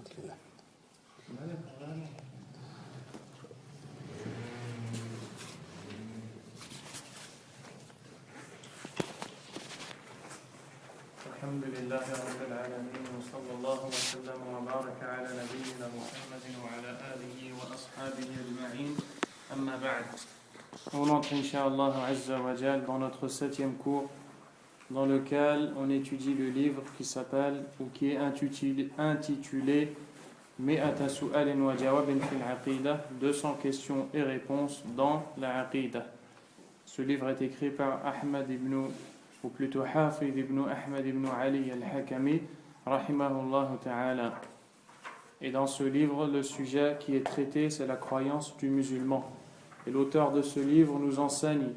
الحمد لله رب العالمين وصلى الله وسلم وبارك على نبينا محمد وعلى آله وأصحابه أجمعين أما بعد. On entre Inch'Allah Azza wa Jal dans notre 7e cours dans lequel on étudie le livre qui s'appelle ou qui est intitulé Mi'ata su'alin wa jawabin fil aqida, 200 questions et réponses dans la aqida. Ce livre est écrit par Ahmad ibn, ou plutôt Hafid ibn Ahmad ibn Ali al-Hakami, rahimahullah ta'ala. Et dans ce livre, le sujet qui est traité, c'est la croyance du musulman. Et l'auteur de ce livre nous enseigne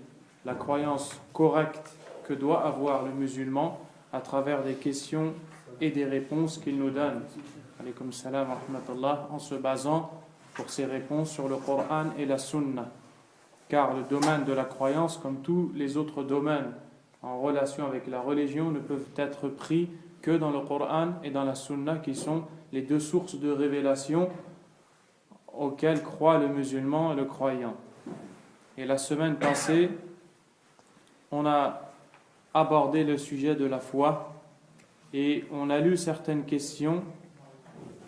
la croyance correcte que doit avoir le musulman à travers des questions et des réponses qu'il nous donne. Alaykoum salam wa rahmatullah, en se basant pour ces réponses sur le Coran et la Sunna. Car le domaine de la croyance, comme tous les autres domaines en relation avec la religion, ne peuvent être pris que dans le Coran et dans la Sunna, qui sont les deux sources de révélation auxquelles croit le musulman et le croyant. Et la semaine passée, on a abordé le sujet de la foi et on a lu certaines questions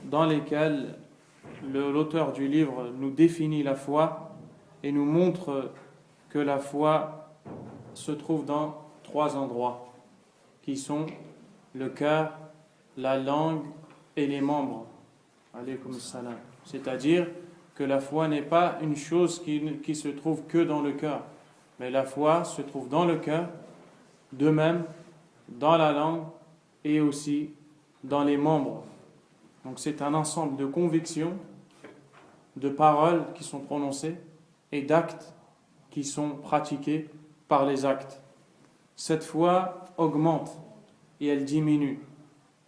dans lesquelles l'auteur du livre nous définit la foi et nous montre que la foi se trouve dans 3 endroits qui sont le cœur, la langue et les membres. Alaykoum salam. C'est-à-dire que la foi n'est pas une chose qui se trouve que dans le cœur, mais la foi se trouve dans le cœur, de même dans la langue et aussi dans les membres. Donc c'est un ensemble de convictions, de paroles qui sont prononcées et d'actes qui sont pratiqués par les actes. Cette foi augmente et elle diminue.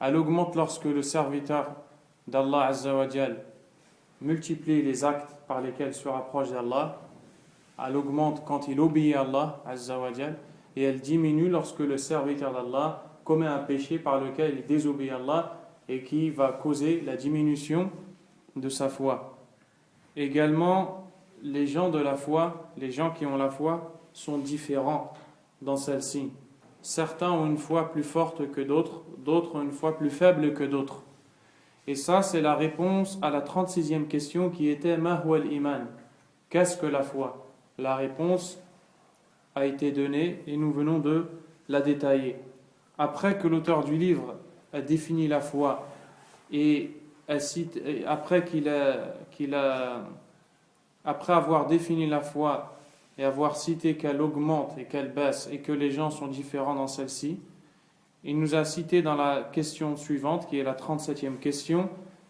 Elle augmente lorsque le serviteur d'Allah Azza wa Jal multiplie les actes par lesquels il se rapproche d'Allah. Elle augmente quand il obéit à Allah Azza wa Jal, et elle diminue lorsque le serviteur d'Allah commet un péché par lequel il désobéit à Allah et qui va causer la diminution de sa foi. Également, les gens de la foi, les gens qui ont la foi, sont différents dans celle-ci. Certains ont une foi plus forte que d'autres, d'autres ont une foi plus faible que d'autres. Et ça, c'est la réponse à la 36e question qui était « Ma huwa al-iman » ? Qu'est-ce que la foi ? La réponse a été donnée et nous venons de la détailler. Après que l'auteur du livre a défini la foi et après avoir défini la foi et avoir cité qu'elle augmente et qu'elle baisse et que les gens sont différents dans celle-ci, il nous a cité dans la question suivante, qui est la 37e question,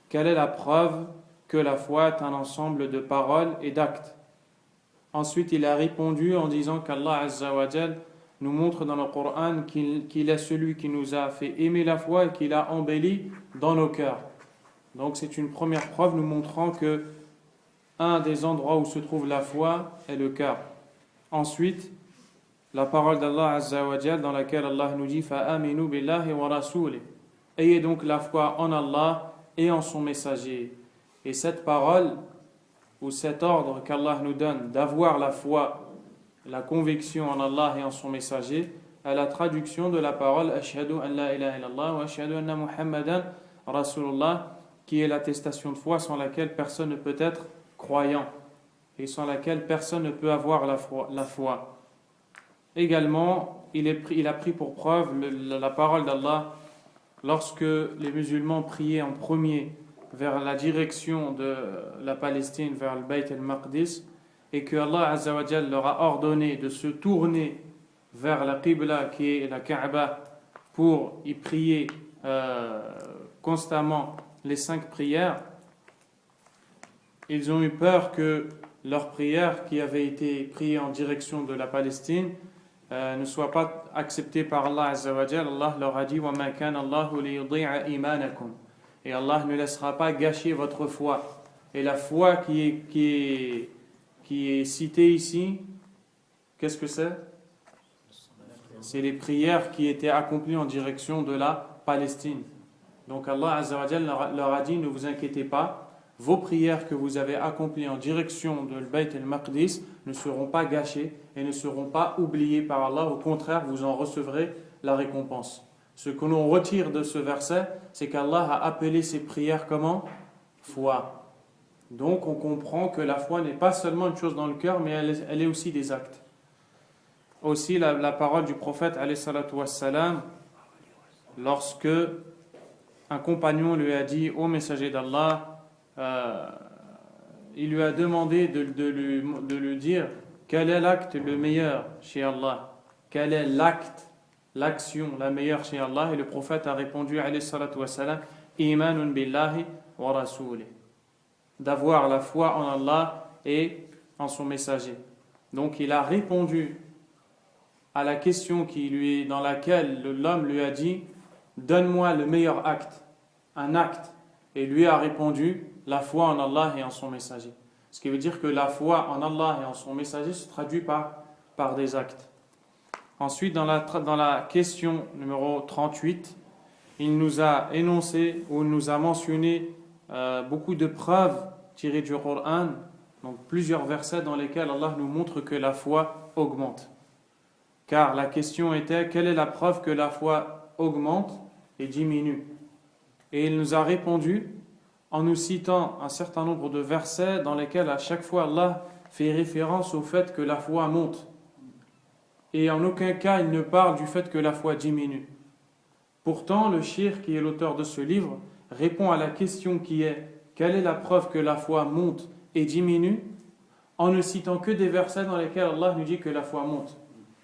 quelle est la preuve que la foi est un ensemble de paroles et d'actes. Ensuite, il a répondu en disant qu'Allah Azza wa Jal nous montre dans le Coran qu'il est celui qui nous a fait aimer la foi et qu'il a embelli dans nos cœurs. Donc c'est une première preuve nous montrant que un des endroits où se trouve la foi est le cœur. Ensuite, la parole d'Allah Azza wa Jal dans laquelle Allah nous dit فَآمِنُوا بِاللَّهِ وَرَسُولِهِ. Ayez donc la foi en Allah et en son messager. Et cette parole ou cet ordre qu'Allah nous donne d'avoir la foi, la conviction en Allah et en son messager, est la traduction de la parole Ashhadu an la ilaha illallah wa ashhadu anna Muhammadan Rasulullah, qui est l'attestation de foi sans laquelle personne ne peut être croyant et sans laquelle personne ne peut avoir la foi. Également, il a pris pour preuve la parole d'Allah lorsque les musulmans priaient en premier vers la direction de la Palestine, vers le Bayt al-Maqdis, et que Allah Azza wa Jal leur a ordonné de se tourner vers la Qibla qui est la Kaaba pour y prier constamment les 5 prières. Ils ont eu peur que leur prière qui avait été priée en direction de la Palestine ne soit pas acceptée par Allah Azza wa Jal. Allah leur a dit وَمَا كَانَ اللَّهُ لِيُضِيعَ إِيمَانَكُمْ. Et Allah ne laissera pas gâcher votre foi. Et la foi qui est citée ici, qu'est-ce que c'est ? C'est les prières qui étaient accomplies en direction de la Palestine. Donc Allah Azza wa Jalla leur a dit, ne vous inquiétez pas, vos prières que vous avez accomplies en direction de Bayt al-Maqdis ne seront pas gâchées et ne seront pas oubliées par Allah. Au contraire, vous en recevrez la récompense. Ce que l'on retire de ce verset, c'est qu'Allah a appelé ces prières comment? Foi. Donc on comprend que la foi n'est pas seulement une chose dans le cœur, mais elle est aussi des actes. Aussi la parole du prophète alayhi salatu wassalam, lorsque un compagnon lui a dit, ô messager d'Allah, il lui a demandé de lui dire quel est l'acte le meilleur chez Allah, quel est l'action la meilleure chez Allah, et le prophète a répondu alayhi salatu wassalam, imanun billahi wa rasoulih, d'avoir la foi en Allah et en son messager. Donc il a répondu à la question dans laquelle l'homme lui a dit, donne-moi le meilleur acte, un acte, et lui a répondu, la foi en Allah et en son messager. Ce qui veut dire que la foi en Allah et en son messager se traduit par des actes. Ensuite, dans la question numéro 38, il nous a énoncé, ou il nous a mentionné beaucoup de preuves tirées du Coran, donc plusieurs versets dans lesquels Allah nous montre que la foi augmente. Car la question était, quelle est la preuve que la foi augmente et diminue? Et il nous a répondu en nous citant un certain nombre de versets dans lesquels à chaque fois Allah fait référence au fait que la foi monte. Et en aucun cas il ne parle du fait que la foi diminue. Pourtant, le cheikh qui est l'auteur de ce livre répond à la question qui est, quelle est la preuve que la foi monte et diminue, en ne citant que des versets dans lesquels Allah nous dit que la foi monte.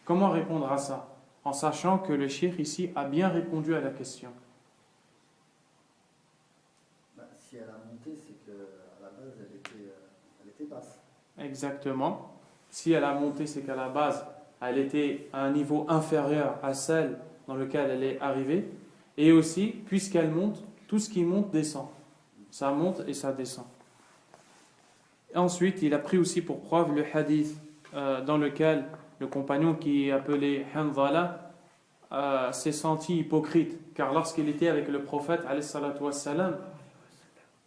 Comment répondre à ça? En sachant que le cheikh ici a bien répondu à la question. Si elle a monté, c'est qu'à la base, elle était basse. Exactement. Si elle a monté, c'est qu'à la base, elle était à un niveau inférieur à celle dans lequel elle est arrivée. Et aussi, puisqu'elle monte, tout ce qui monte descend. Ça monte et ça descend. Et ensuite, il a pris aussi pour preuve le hadith dans lequel le compagnon qui est appelé Hanzala s'est senti hypocrite. Car lorsqu'il était avec le prophète, alayhi salatu wassalam,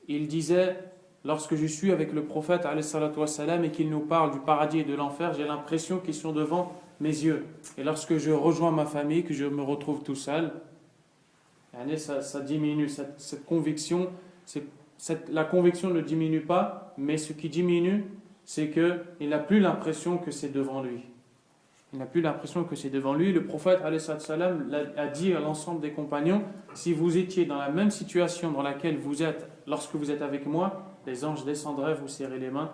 il disait, lorsque je suis avec le prophète alayhi salatu wassalam, et qu'il nous parle du paradis et de l'enfer, j'ai l'impression qu'ils sont devant mes yeux. Et lorsque je rejoins ma famille, que je me retrouve tout seul, ça diminue, cette conviction. La conviction ne diminue pas, mais ce qui diminue, c'est qu'il n'a plus l'impression que c'est devant lui. Il n'a plus l'impression que c'est devant lui. Le prophète alayhi salam a dit à l'ensemble des compagnons, si vous étiez dans la même situation dans laquelle vous êtes lorsque vous êtes avec moi, les anges descendraient vous serrer les mains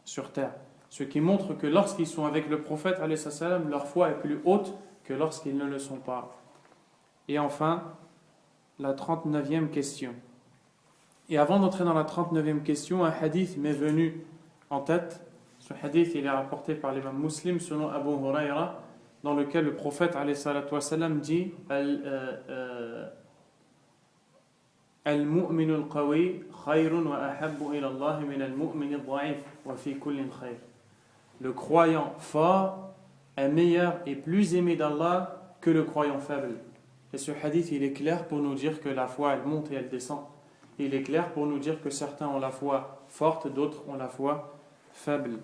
sur terre. Ce qui montre que lorsqu'ils sont avec le prophète alayhi salam, leur foi est plus haute que lorsqu'ils ne le sont pas. Et enfin, la 39e question. Et avant d'entrer dans la 39e question, un hadith m'est venu en tête. Ce hadith, il est rapporté par l'imam Muslim selon Abu Huraira, dans lequel le prophète alayhi salatu wassalam dit Al-mu'minu al-qawi khayrun wa ahabbu ila Allah min al-mu'min al-dha'if wa fi kullin khayr. Le croyant fort est meilleur et plus aimé d'Allah que le croyant faible. Et ce hadith, il est clair pour nous dire que la foi, elle monte et elle descend. Il est clair pour nous dire que certains ont la foi forte, d'autres ont la foi faible.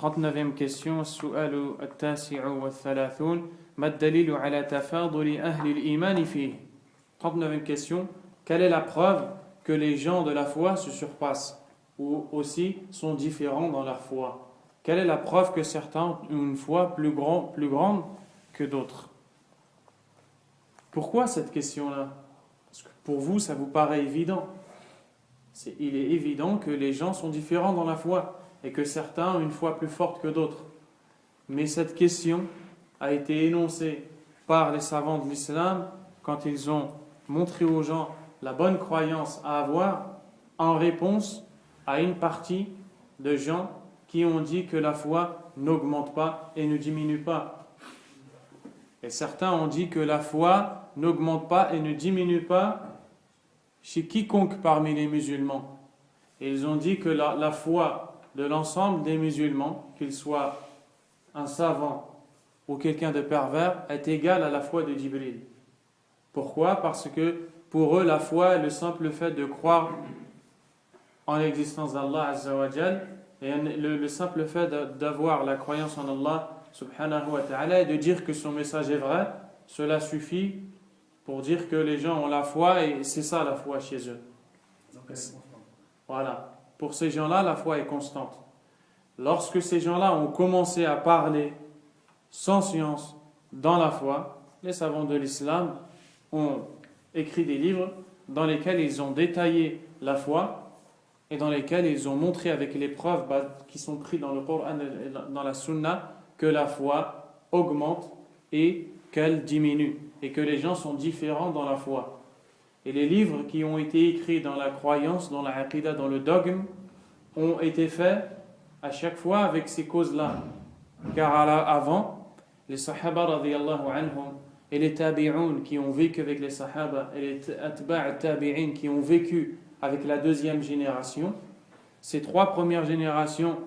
39e question, السؤال التاسع والثلاثون ما الدليل على تفاضل أهل الإيمان فيه. 39e question, quelle est la preuve que les gens de la foi se surpassent ou aussi sont différents dans leur foi? Quelle est la preuve que certains ont une foi plus grande que d'autres? Pourquoi cette question-là? Parce que pour vous, ça vous paraît évident. Il est évident que les gens sont différents dans la foi et que certains ont une foi plus forte que d'autres. Mais cette question a été énoncée par les savants de l'islam quand ils ont montré aux gens la bonne croyance à avoir en réponse à une partie de gens qui ont dit que la foi n'augmente pas et ne diminue pas. Et certains ont dit que la foi n'augmente pas et ne diminue pas chez quiconque parmi les musulmans. Et ils ont dit que la foi de l'ensemble des musulmans, qu'il soit un savant ou quelqu'un de pervers, est égale à la foi de Jibril. Pourquoi? Parce que pour eux, la foi est le simple fait de croire en l'existence d'Allah Azza wa Jal, et le simple fait d'avoir la croyance en Allah subhanahu wa ta'ala et de dire que son message est vrai, cela suffit pour dire que les gens ont la foi et c'est ça la foi chez eux. Donc elle est constante. Voilà. Pour ces gens-là, la foi est constante. Lorsque ces gens-là ont commencé à parler sans science dans la foi, les savants de l'islam ont écrit des livres dans lesquels ils ont détaillé la foi et dans lesquels ils ont montré avec les preuves qui sont prises dans le Coran et dans la Sunna que la foi augmente et qu'elle diminue et que les gens sont différents dans la foi. Et les livres qui ont été écrits dans la croyance, dans la aqidah, dans le dogme ont été faits à chaque fois avec ces causes-là. Car avant, les sahaba radiyallahu anhum et les tabi'un qui ont vécu avec les sahaba et les atba' tabi'in qui ont vécu avec la deuxième génération, ces trois premières générations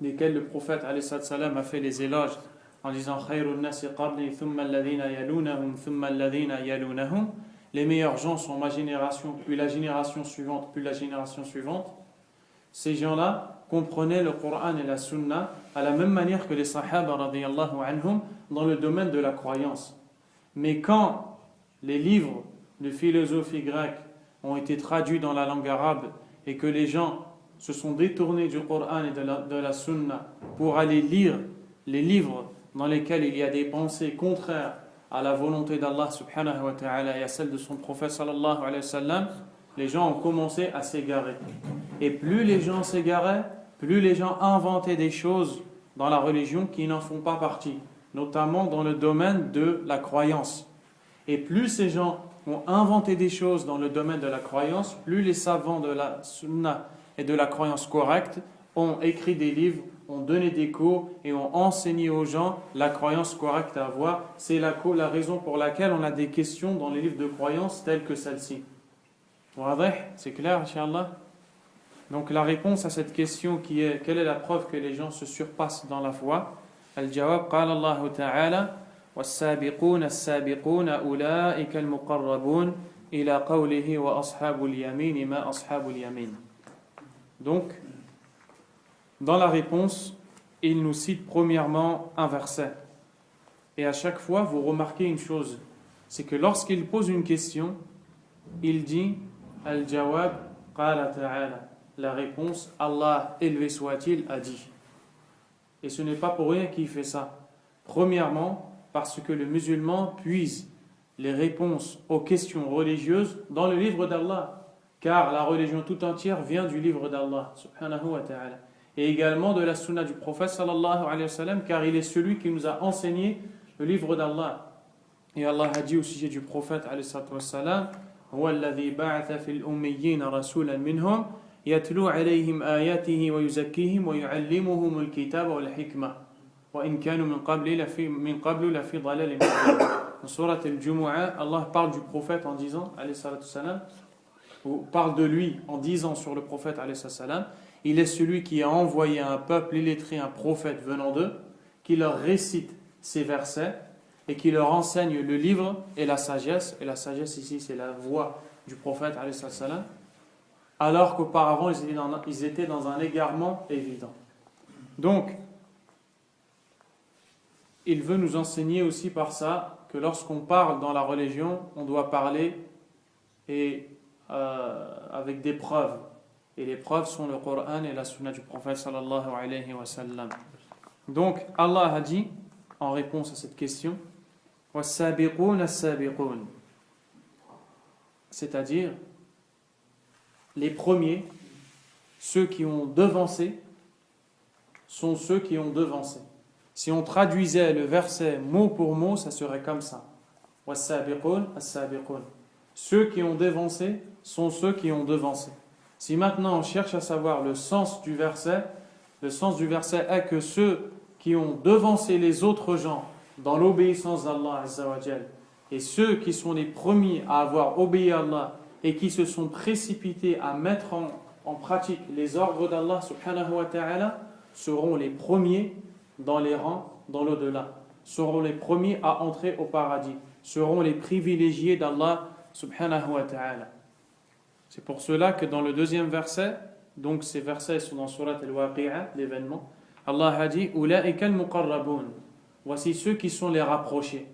desquelles le prophète alayhi salam a fait les éloges en disant khayrun nasi qabli thumma alladhina yalunahum thumma alladhina yalunahum, les meilleurs gens sont ma génération, puis la génération suivante, puis la génération suivante. Ces gens-là comprenaient le Coran et la Sunna à la même manière que les Sahaba radiyallahu anhum dans le domaine de la croyance. Mais quand les livres de philosophie grecque ont été traduits dans la langue arabe et que les gens se sont détournés du Coran et de la Sunna pour aller lire les livres dans lesquels il y a des pensées contraires à la volonté d'Allah subhanahu wa ta'ala et à celle de son prophète sallallahu alayhi wa sallam, les gens ont commencé à s'égarer. Et plus les gens s'égaraient, plus les gens inventaient des choses dans la religion qui n'en font pas partie, notamment dans le domaine de la croyance. Et plus ces gens ont inventé des choses dans le domaine de la croyance, plus les savants de la sunna et de la croyance correcte ont écrit des livres, ont donné des cours et ont enseigné aux gens la croyance correcte à avoir. C'est la raison pour laquelle on a des questions dans les livres de croyance telles que celle-ci. C'est clair, Inch'Allah? Donc la réponse à cette question qui est quelle est la preuve que les gens se surpassent dans la foi? Al-jawab, qala Allah ta'ala was-sabiqun as-sabiqun ulaika al-muqarrabun ila qawlihi wa ashabul yamin ma ashabul yamin. Donc dans la réponse, il nous cite premièrement un verset. Et à chaque fois, vous remarquez une chose, c'est que lorsqu'il pose une question, il dit Al-jawab qala ta'ala. La réponse, Allah, élevé soit-il, a dit. Et ce n'est pas pour rien qu'il fait ça. Premièrement, parce que le musulman puise les réponses aux questions religieuses dans le livre d'Allah. Car la religion tout entière vient du livre d'Allah, subhanahu wa ta'ala. Et également de la sunna du prophète, sallallahu alayhi wa sallam, car il est celui qui nous a enseigné le livre d'Allah. Et Allah a dit au sujet du prophète, alayhi wa sallam, هو الذي بعث في الأميين رسولا منهم يتلو عليهم آياته ويزكيهم ويعلمهم الكتاب والحكمة وإن كانوا من قبل لفي ضلال مبين. Dans Surat al-Jumu'ah, Allah parle du prophète en disant, alayhi salatu salam, ou parle de lui en disant sur le prophète, alayhi salatu salam, il est celui qui a envoyé un peuple illettré, un prophète venant d'eux, qui leur récite ces versets et qui leur enseigne le livre et la sagesse. Et la sagesse ici, c'est la voix du prophète, alayhi salam, alors qu'auparavant, ils étaient dans un égarement évident. Donc, il veut nous enseigner aussi par ça que lorsqu'on parle dans la religion, on doit parler avec des preuves. Et les preuves sont le Coran et la sunna du prophète sallallahu alayhi wa sallam. Donc, Allah a dit, en réponse à cette question, was-sabiqun as-sabiqun, c'est-à-dire les premiers, ceux qui ont devancé, sont ceux qui ont devancé. Si on traduisait le verset mot pour mot, ça serait comme ça. Was-sabiqun as-sabiqun. Ceux qui ont devancé sont ceux qui ont devancé. Si maintenant on cherche à savoir le sens du verset est que ceux qui ont devancé les autres gens dans l'obéissance d'Allah Azza wa Jal, et ceux qui sont les premiers à avoir obéi à Allah et qui se sont précipités à mettre en pratique les ordres d'Allah subhanahu wa ta'ala, seront les premiers dans les rangs, dans l'au-delà, seront les premiers à entrer au paradis, seront les privilégiés d'Allah subhanahu wa ta'ala. C'est pour cela que dans le deuxième verset, donc ces versets sont dans Surat al-Waqi'a, l'événement, Allah a dit Ulaika al-muqarrabun. Voici ceux qui sont les rapprochés.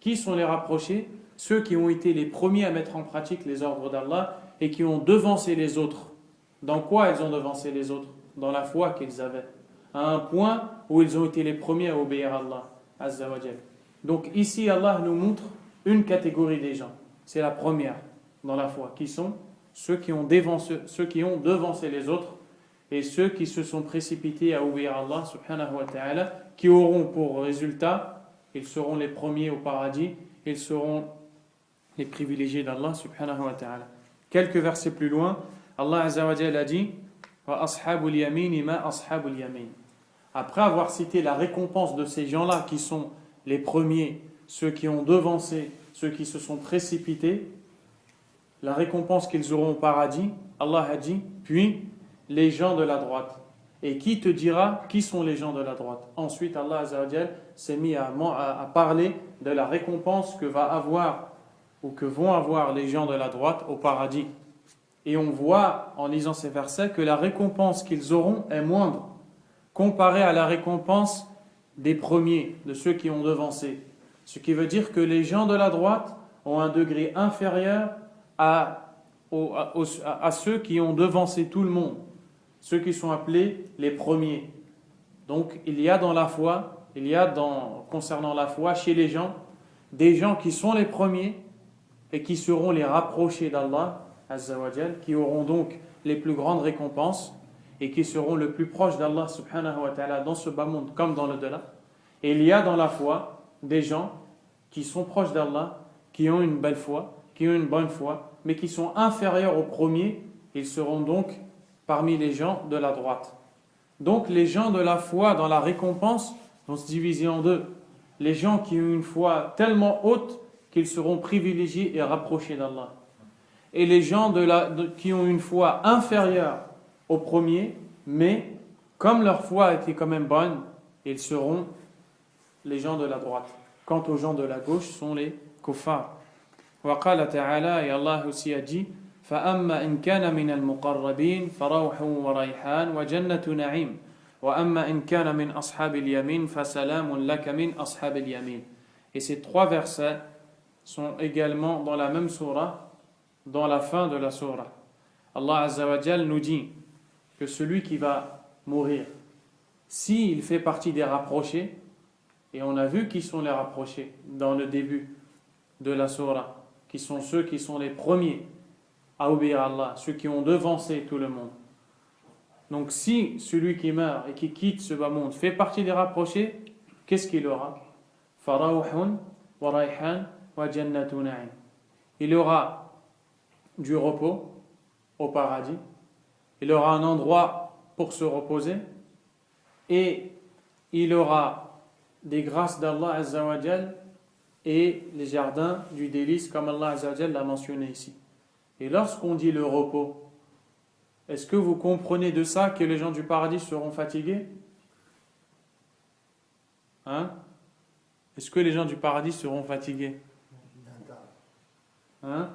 Qui sont les rapprochés? Ceux qui ont été les premiers à mettre en pratique les ordres d'Allah et qui ont devancé les autres. Dans quoi ils ont devancé les autres? Dans la foi qu'ils avaient. À un point où ils ont été les premiers à obéir à Allah Azza wa Jal. Donc ici Allah nous montre une catégorie des gens. C'est la première dans la foi, qui sont ceux qui ont devancé les autres et ceux qui se sont précipités à obéir à Allah subhanahu wa ta'ala, qui auront pour résultat, ils seront les premiers au paradis, ils seront les privilégiés d'Allah subhanahu wa ta'ala. Quelques versets plus loin, Allah Azza wa Jalla a dit wa ashabul yamin ma ashabul yamin. Après avoir cité la récompense de ces gens-là qui sont les premiers, ceux qui ont devancé, ceux qui se sont précipités, la récompense qu'ils auront au paradis, Allah a dit, puis les gens de la droite. Et qui te dira qui sont les gens de la droite? Ensuite, Allah Azza wa Jal s'est mis à parler de la récompense que va avoir ou que vont avoir les gens de la droite au paradis. Et on voit en lisant ces versets que la récompense qu'ils auront est moindre comparée à la récompense des premiers, de ceux qui ont devancé. Ce qui veut dire que les gens de la droite ont un degré inférieur à ceux qui ont devancé tout le monde, ceux qui sont appelés les premiers. Donc il y a dans la foi, concernant la foi, chez les gens, des gens qui sont les premiers et qui seront les rapprochés d'Allah Azza wa Jal, qui auront donc les plus grandes récompenses et qui seront le plus proches d'Allah subhanahu wa ta'ala dans ce bas monde comme dans le delà. Et il y a dans la foi des gens qui sont proches d'Allah, qui ont une belle foi, qui ont une bonne foi, mais qui sont inférieurs aux premiers, ils seront donc parmi les gens de la droite. Donc les gens de la foi dans la récompense vont se diviser en deux. Les gens qui ont une foi tellement haute qu'ils seront privilégiés et rapprochés d'Allah. Et les gens qui ont une foi inférieure aux premiers, mais comme leur foi était quand même bonne, ils seront les gens de la droite. Quant aux gens de la gauche, sont les kuffars. وقال تعالى et Allah aussi a dit فأما إن كان من المقربين فروح وريحان وجنة نعيم وأما إن كان من أصحاب اليمين فسلام لك من أصحاب اليمين. Et ces trois versets sont également dans la même sourate, dans la fin de la sourate. Allah Azza wa Jal nous dit que celui qui va mourir, s'il fait partie des rapprochés, et on a vu qui sont les rapprochés dans le début de la sourate, qui sont ceux qui sont les premiers à obéir à Allah, ceux qui ont devancé tout le monde. Donc si celui qui meurt et qui quitte ce bas monde fait partie des rapprochés, qu'est-ce qu'il aura? Farawhun wa rayhan wa jannatu na'im. Il aura du repos au paradis, il aura un endroit pour se reposer et il aura des grâces d'Allah Azza wa Jal et les jardins du délice comme Allah Azza wa Jal l'a mentionné ici. Et lorsqu'on dit le repos, est-ce que vous comprenez de ça que les gens du paradis seront fatigués? Hein? Est-ce que les gens du paradis seront fatigués? Hein?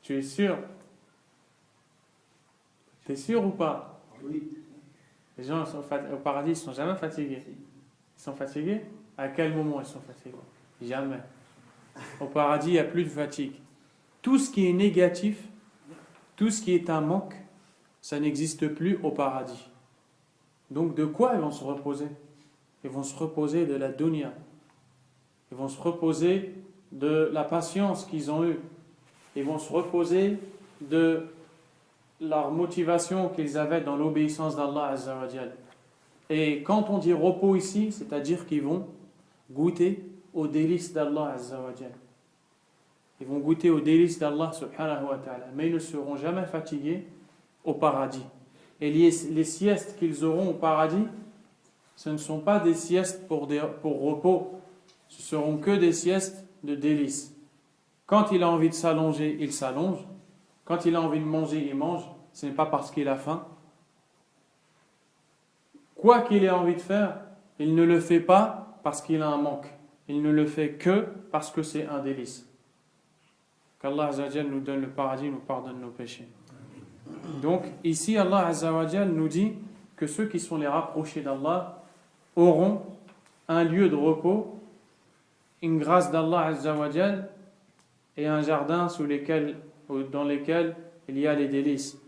Tu es sûr? Tu es sûr ou pas? Oui. Les gens au paradis ne sont jamais fatigués. Ils sont fatigués? À quel moment ils sont fatigués? Jamais. Au paradis, il n'y a plus de fatigue. Tout ce qui est négatif, tout ce qui est un manque, ça n'existe plus au paradis. Donc de quoi ils vont se reposer? Ils vont se reposer de la dunya. Ils vont se reposer de la patience qu'ils ont eue. Ils vont se reposer de leur motivation qu'ils avaient dans l'obéissance d'Allah Azza wa Jal. Et quand on dit repos ici, c'est-à-dire qu'ils vont goûter aux délices d'Allah Azza wa Jal. Ils vont goûter aux délices d'Allah subhanahu wa ta'ala, mais ils ne seront jamais fatigués au paradis. Et les siestes qu'ils auront au paradis, ce ne sont pas des siestes pour repos, ce seront que des siestes de délices. Quand il a envie de s'allonger, il s'allonge. Quand il a envie de manger, il mange. Ce n'est pas parce qu'il a faim. Quoi qu'il ait envie de faire, il ne le fait pas parce qu'il a un manque. Il ne le fait que parce que c'est un délice. qu'Allah Azza wa Jal nous donne le paradis, nous pardonne nos péchés. Donc ici Allah Azza wa Jal nous dit que ceux qui sont les rapprochés d'Allah auront un lieu de repos, une grâce d'Allah Azza wa Jal et un jardin dans lesquels il y a les délices.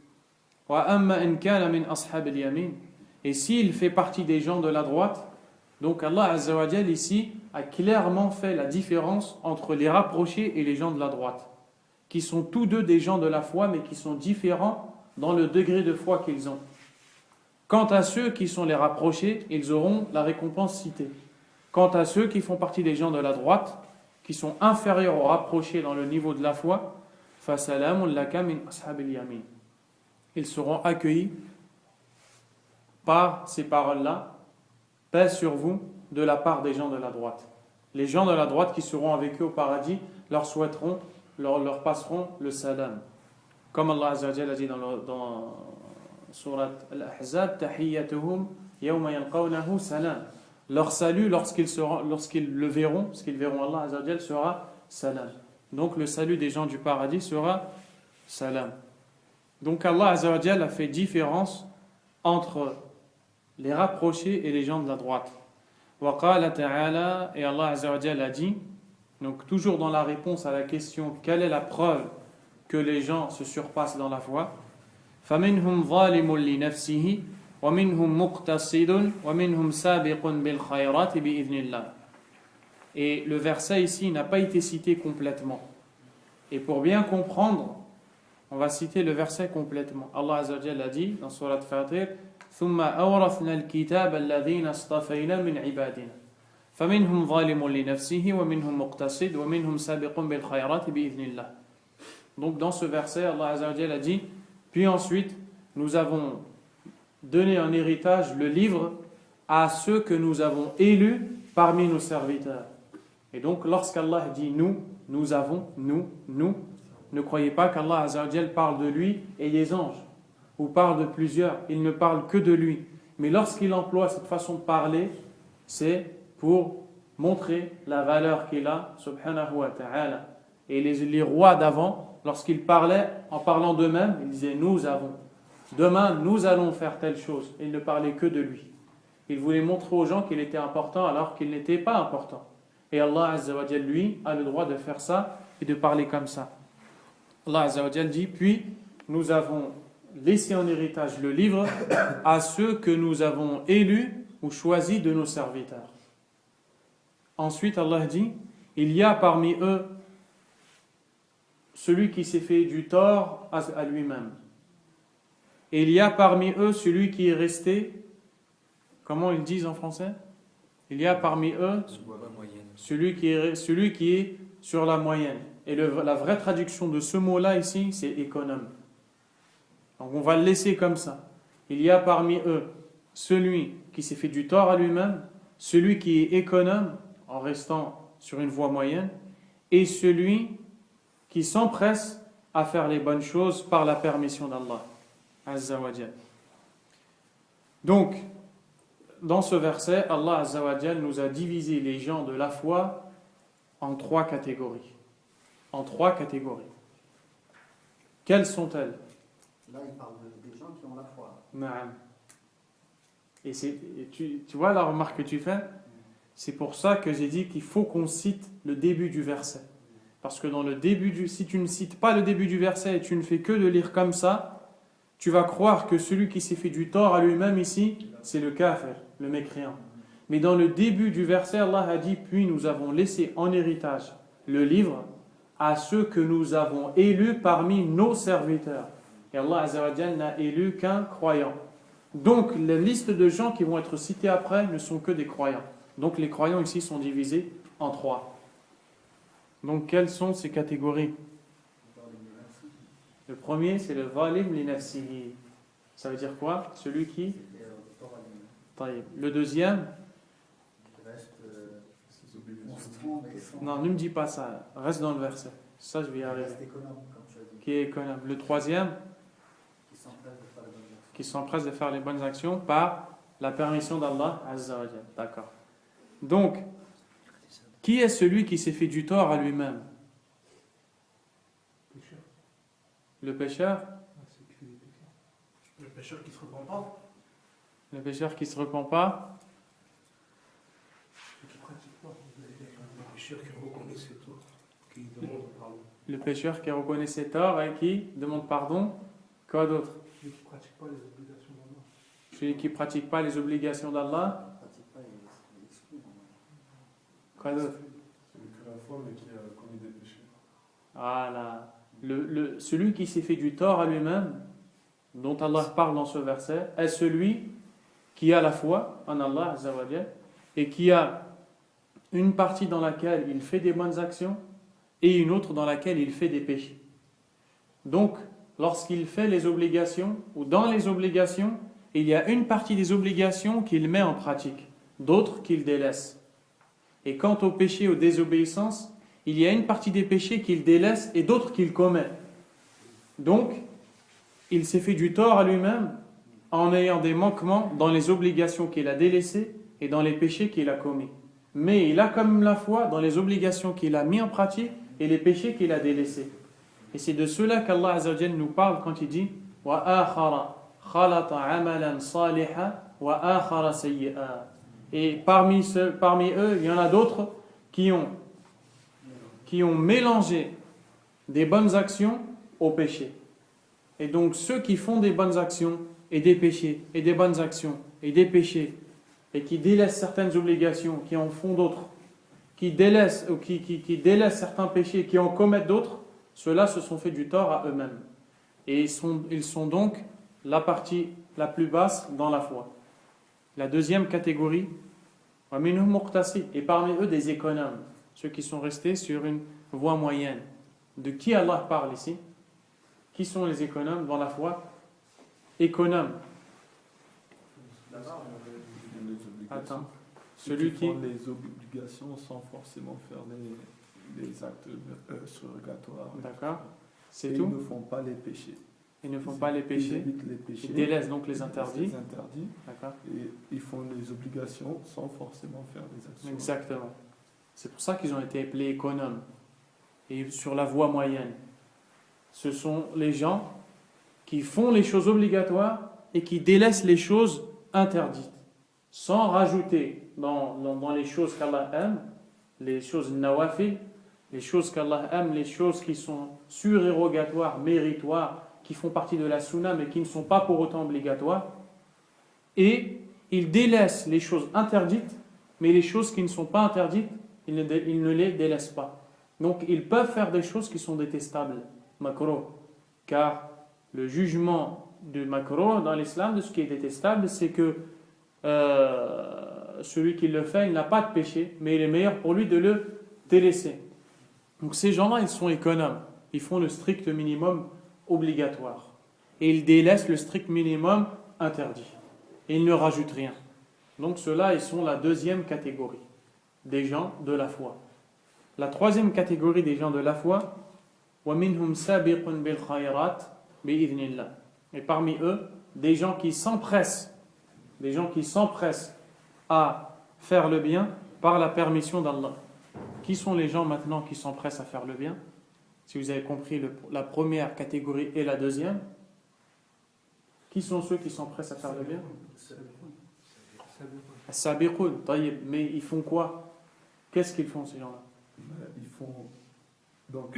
Et s'il fait partie des gens de la droite, donc Allah Azza wa Jal ici a clairement fait la différence entre les rapprochés et les gens de la droite, qui sont tous deux des gens de la foi, mais qui sont différents dans le degré de foi qu'ils ont. Quant à ceux qui sont les rapprochés, ils auront la récompense citée. Quant à ceux qui font partie des gens de la droite, qui sont inférieurs aux rapprochés dans le niveau de la foi, فَسَلَامٌ لَكَ مِنْ أَصْحَابِ الْيَمِينِ. Ils seront accueillis par ces paroles-là, paix sur vous, de la part des gens de la droite. Les gens de la droite qui seront avec eux au paradis leur passeront le salam. Comme Allah Azza wa Jalla a dit dans Surat Al-Ahzab, Tahiyyatuhum yawma yalqawnahu salam. Leur salut lorsqu'ils le verront, lorsqu'ils verront Allah Azza wa Jalla, sera salam. Donc le salut des gens du paradis sera salam. Donc Allah Azza wa Jalla a fait différence entre les rapprochés et les gens de la droite. Wa qala ta'ala, et Allah Azza wa Jalla a dit, donc toujours dans la réponse à la question quelle est la preuve que les gens se surpassent dans la foi, فَمِنْهُمْ ظَالِمٌ لِنَفْسِهِ وَمِنْهُمْ مُقْتَصِدٌ وَمِنْهُمْ سَابِقٌ بِالْخَيْرَاتِ بِإِذْنِ اللَّهِ. Et le verset ici n'a pas été cité complètement. Et pour bien comprendre, on va citer le verset complètement. Allah Azza wa Jalla a dit dans Surat Fatir, ثُمَّ أَوْرَثْنَا الْكِتَابَ الَّذِينَ اصْطَفَيْنَا مِنْ عِبَادِنَا فَمِنْهُمْ ظَالِمٌ لِنَفْسِهِ وَمِنْهُمْ مُقْتَصِدٌ وَمِنْهُمْ سَابِقٌ بِالْخَيْرَاتِ بِإِذْنِ اللَّهِ. Donc dans ce verset, Allah Azza wa Jalla a dit, puis ensuite, nous avons donné en héritage le livre à ceux que nous avons élus parmi nos serviteurs. Et donc, lorsqu'Allah dit nous avons, ne croyez pas qu'Allah Azza wa Jalla parle de lui et des anges, ou parle de plusieurs, il ne parle que de lui. Mais lorsqu'il emploie cette façon de parler, c'est pour montrer la valeur qu'il a, subhanahu wa ta'ala. Et les rois d'avant, lorsqu'ils parlaient, en parlant d'eux-mêmes, ils disaient nous avons. Demain, nous allons faire telle chose. Ils ne parlaient que de lui. Ils voulaient montrer aux gens qu'il était important alors qu'il n'était pas important. Et Allah Azza wa Jalla, lui, a le droit de faire ça et de parler comme ça. Allah Azza wa Jalla dit, puis nous avons laissé en héritage le livre à ceux que nous avons élus ou choisis de nos serviteurs. Ensuite, Allah dit, il y a parmi eux celui qui s'est fait du tort à lui-même. Et il y a parmi eux celui qui est resté, comment ils disent en français? Il y a parmi eux celui qui est sur la moyenne. Et la vraie traduction de ce mot-là ici, c'est économe. Donc on va le laisser comme ça. Il y a parmi eux celui qui s'est fait du tort à lui-même, celui qui est économe en restant sur une voie moyenne, et celui qui s'empresse à faire les bonnes choses par la permission d'Allah Azza wa Jal. Donc, dans ce verset, Allah Azza wa Jal nous a divisé les gens de la foi en trois catégories. En trois catégories. Quelles sont-elles? Là, il parle des gens qui ont la foi. Naam. Et tu vois la remarque que tu fais? C'est pour ça que j'ai dit qu'il faut qu'on cite le début du verset. Parce que si tu ne cites pas le début du verset et tu ne fais que de lire comme ça, tu vas croire que celui qui s'est fait du tort à lui-même ici, c'est le kafir, le mécréant. Mais dans le début du verset, Allah a dit, puis nous avons laissé en héritage le livre à ceux que nous avons élus parmi nos serviteurs. Et Allah Azza wa Jalla n'a élu qu'un croyant. Donc la liste de gens qui vont être cités après ne sont que des croyants. Donc les croyants ici sont divisés en trois. Donc quelles sont ces catégories? Le premier, c'est le zalim li nafsihi. Ça veut dire quoi? Celui qui... Le deuxième? Non, ne me dis pas ça. Reste dans le verset. Ça, je vais y arriver. Qui est économe. Le troisième? Qui s'empresse de faire les bonnes actions par la permission d'Allah Azza wa Jalla. D'accord. Donc, qui est celui qui s'est fait du tort à lui-même? Le pécheur, Le pécheur qui ne se repent pas, le pécheur qui se repent pas, et qui ne pratique pas. Le pécheur qui reconnaît ses torts, qui demande pardon. le pécheur qui reconnaît ses torts et qui demande pardon. Quoi d'autre? Celui qui ne pratique pas les obligations d'Allah. Celui qui pratique pas les obligations d'Allah. ne pratique pas, il exclut. Quoi d'autre? Celui qui a la foi mais qui a commis des péchés. Voilà. Celui qui s'est fait du tort à lui-même, dont Allah parle dans ce verset, est celui qui a la foi en Allah Azza wa Jal, et qui a une partie dans laquelle il fait des bonnes actions et une autre dans laquelle il fait des péchés. Donc, lorsqu'il fait les obligations, ou dans les obligations, il y a une partie des obligations qu'il met en pratique, d'autres qu'il délaisse. Et quant au péché, aux désobéissances, il y a une partie des péchés qu'il délaisse et d'autres qu'il commet. Donc, il s'est fait du tort à lui-même en ayant des manquements dans les obligations qu'il a délaissées et dans les péchés qu'il a commis. Mais il a quand même la foi dans les obligations qu'il a mis en pratique et les péchés qu'il a délaissés. Et c'est de cela qu'Allah Azza wa Jalla nous parle quand il dit « Wa akhara khalata amalan saliha wa akhara sayyi'a » Et parmi eux, il y en a d'autres qui ont mélangé des bonnes actions au péché. Et donc ceux qui font des bonnes actions et des péchés, et des bonnes actions et des péchés, et qui délaissent certaines obligations, qui en font d'autres, qui délaissent certains péchés, qui en commettent d'autres, ceux-là se sont fait du tort à eux-mêmes. Et ils sont donc la partie la plus basse dans la foi. La deuxième catégorie, et parmi eux des économes, ceux qui sont restés sur une voie moyenne. De qui Allah parle ici? Qui sont les économes dans la foi? Économes. Attends. Celui qui font les obligations sans forcément faire les actes surrogatoires. D'accord. C'est Et tout. Ils ne font pas les péchés. Ils ne font pas les Ils péchés. évitent les péchés. Ils délaissent donc les Les interdits. interdits. D'accord. Et ils font les obligations sans forcément faire les actions. Exactement. C'est pour ça qu'ils ont été appelés économes. Et sur la voie moyenne. Ce sont les gens qui font les choses obligatoires et qui délaissent les choses interdites. Sans rajouter dans les choses qu'Allah aime, les choses nawafil, les choses qu'Allah aime, les choses qui sont surérogatoires, méritoires, qui font partie de la sunna mais qui ne sont pas pour autant obligatoires. Et ils délaissent les choses interdites, mais les choses qui ne sont pas interdites, ils ne les délaissent pas. Donc ils peuvent faire des choses qui sont détestables, makruh, car le jugement du makruh dans l'islam, de ce qui est détestable, c'est que celui qui le fait, il n'a pas de péché, mais il est meilleur pour lui de le délaisser. Donc ces gens-là, ils sont économes, ils font le strict minimum obligatoire, et ils délaissent le strict minimum interdit, et ils ne rajoutent rien. Donc ceux-là, ils sont la deuxième catégorie des gens de la foi. La troisième catégorie des gens de la foi, وَمِنْهُمْ سَابِقٌ بِالْخَيْرَاتِ بِإِذْنِ اللَّهِ. Et parmi eux, des gens qui s'empressent à faire le bien par la permission d'Allah. Qui sont les gens maintenant qui s'empressent à faire le bien? Si vous avez compris la première catégorie et la deuxième, qui sont ceux qui s'empressent à faire le bien? As-sabiqun, tayyib. Mais ils font quoi? Qu'est-ce qu'ils font ces gens-là? Ils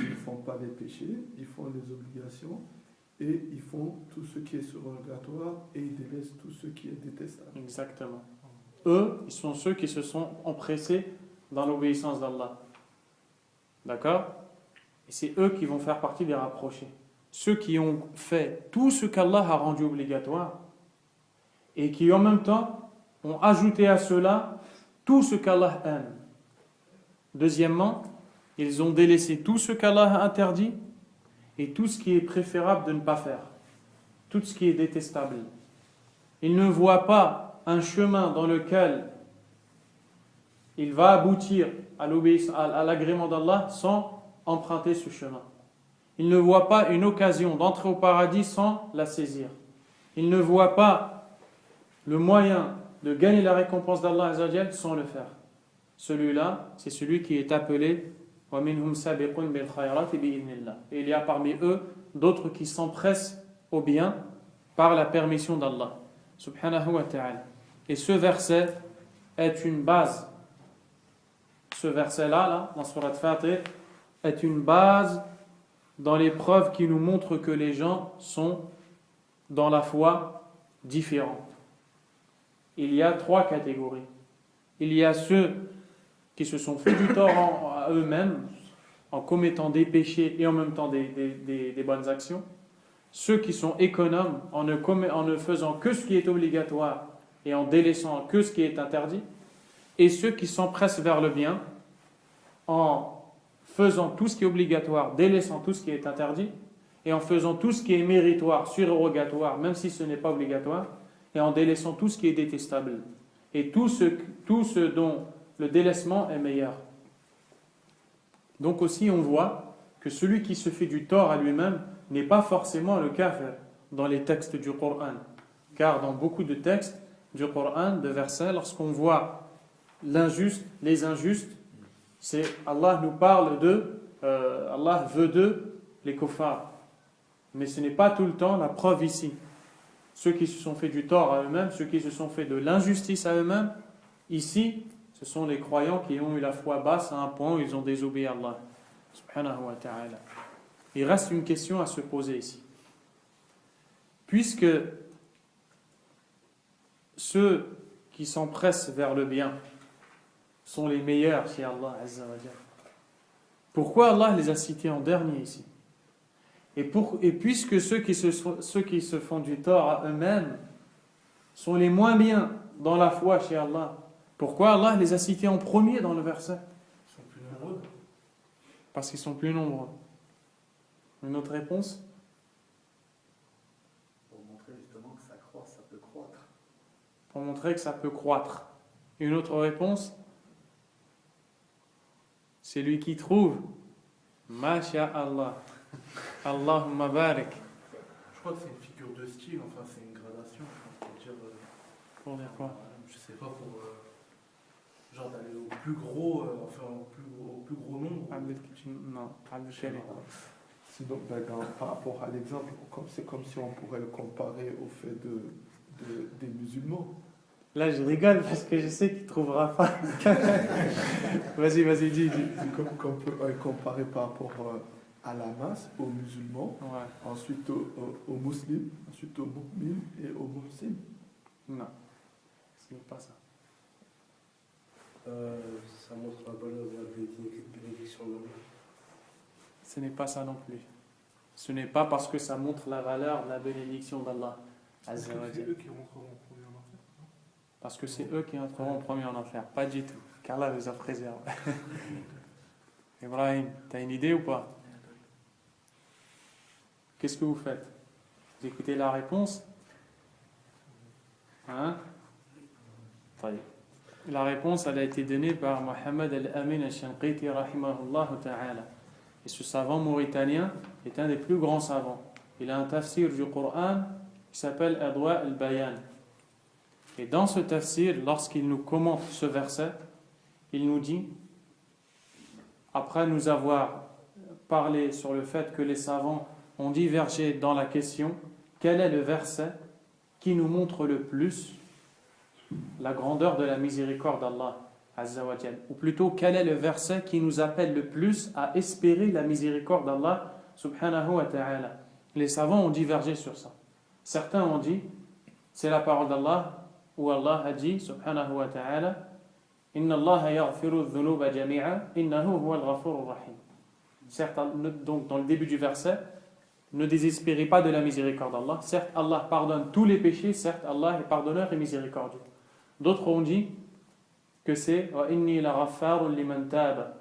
ne font pas les péchés, ils font les obligations et ils font tout ce qui est surrogatoire et ils délaissent tout ce qui est détestable. Exactement. Eux, ils sont ceux qui se sont empressés dans l'obéissance d'Allah. D'accord? Et c'est eux qui vont faire partie des rapprochés. Ceux qui ont fait tout ce qu'Allah a rendu obligatoire et qui en même temps ont ajouté à cela tout ce qu'Allah aime. Deuxièmement, ils ont délaissé tout ce qu'Allah a interdit et tout ce qui est préférable de ne pas faire. Tout ce qui est détestable. Ils ne voient pas un chemin dans lequel il va aboutir à l'agrément d'Allah sans emprunter ce chemin. Ils ne voient pas une occasion d'entrer au paradis sans la saisir. Ils ne voient pas le moyen de gagner la récompense d'Allah Azza wa Jal sans le faire. Celui-là, c'est celui qui est appelé وَمِنْهُمْ سَابِقٌ بِالْخَيْرَاتِ بِإِذْنِ اللَّهِ. Et il y a parmi eux d'autres qui s'empressent au bien par la permission d'Allah subhanahu wa ta'ala. Et ce verset est une base. Ce verset-là, dans Surat Fatir, est une base dans les preuves qui nous montrent que les gens sont dans la foi différents. Il y a 3 catégories. Il y a ceux qui se sont fait du tort à eux-mêmes en commettant des péchés et en même temps des bonnes actions. Ceux qui sont économes en ne faisant que ce qui est obligatoire et en délaissant que ce qui est interdit. Et ceux qui s'empressent vers le bien en faisant tout ce qui est obligatoire, délaissant tout ce qui est interdit, et en faisant tout ce qui est méritoire, surérogatoire, même si ce n'est pas obligatoire, et en délaissant tout ce qui est détestable. Et tout ce dont le délaissement est meilleur. Donc aussi on voit que celui qui se fait du tort à lui-même n'est pas forcément le kafir dans les textes du Coran. Car dans beaucoup de textes du Coran, de versets, lorsqu'on voit l'injuste, les injustes, c'est Allah nous parle Allah veut d'eux les kuffars. Mais ce n'est pas tout le temps la preuve ici. Ceux qui se sont fait du tort à eux-mêmes, ceux qui se sont fait de l'injustice à eux-mêmes, ici, ce sont les croyants qui ont eu la foi basse à un point où ils ont désobéi à Allah subhanahu wa ta'ala. Il reste une question à se poser ici. Puisque ceux qui s'empressent vers le bien sont les meilleurs chez Allah azza wa jalla, pourquoi Allah les a cités en dernier ici? Et puisque ceux qui se font du tort à eux-mêmes sont les moins bien dans la foi chez Allah, pourquoi Allah les a cités en premier dans le verset? Ils sont plus nombreux. Parce qu'ils sont plus nombreux. Une autre réponse? Pour montrer justement que ça croît, ça peut croître. Pour montrer que ça peut croître. Une autre réponse? C'est lui qui trouve. Masha Allah. Allahumma barik. Je crois que c'est une figure de style, enfin c'est une gradation. Pour dire, Pour dire quoi? je sais pas, pour genre d'aller au plus gros, enfin au plus gros nombre. Non, Abdel Karim. Sinon, par rapport à l'exemple, c'est comme si on pourrait le comparer au fait des musulmans. Là, je rigole parce que je sais qu'il ne trouvera pas. Vas-y, dis. Qu'on peut comparer par rapport à la masse, aux musulmans, Ouais. ensuite aux musulmans, ensuite aux mu'mins et aux muhsins. Non, ce n'est pas ça. Ça montre la valeur de la bénédiction d'Allah. Ce n'est pas ça non plus. Ce n'est pas parce que ça montre la valeur de la bénédiction d'Allah azza wa C'est jalla. eux qui rentreront en premier en enfer. Parce que c'est eux qui entreront en premier en enfer. Pas du tout. Qu'Allah les a préservés. Ibrahim, t'as une idée ou pas? Qu'est-ce que vous faites? Vous écoutez la réponse? Hein? La réponse, elle a été donnée par Mohamed Al-Amin Al-Shanqiti rahimahullah ta'ala. Et ce savant mauritanien est un des plus grands savants. Il a un tafsir du Coran qui s'appelle Adwa al-Bayan. Et dans ce tafsir, lorsqu'il nous commente ce verset, il nous dit, après nous avoir parlé sur le fait que les savants ont divergé dans la question, quel est le verset qui nous montre le plus la grandeur de la miséricorde d'Allah azza wa jal, ou plutôt quel est le verset qui nous appelle le plus à espérer la miséricorde d'Allah subhanahu wa ta'ala. Les savants ont divergé sur ça. Certains ont dit c'est la parole d'Allah où Allah a dit subhanahu wa ta'ala inna Allah yaghfiru dhunuba jami'a innahu huwal ghafurur rahim. Certes, donc dans le début du verset, ne désespérez pas de la miséricorde d'Allah. Certes, Allah pardonne tous les péchés. Certes, Allah est pardonneur et miséricordieux. D'autres ont dit que c'est wa inni la ghaffarun liman taba,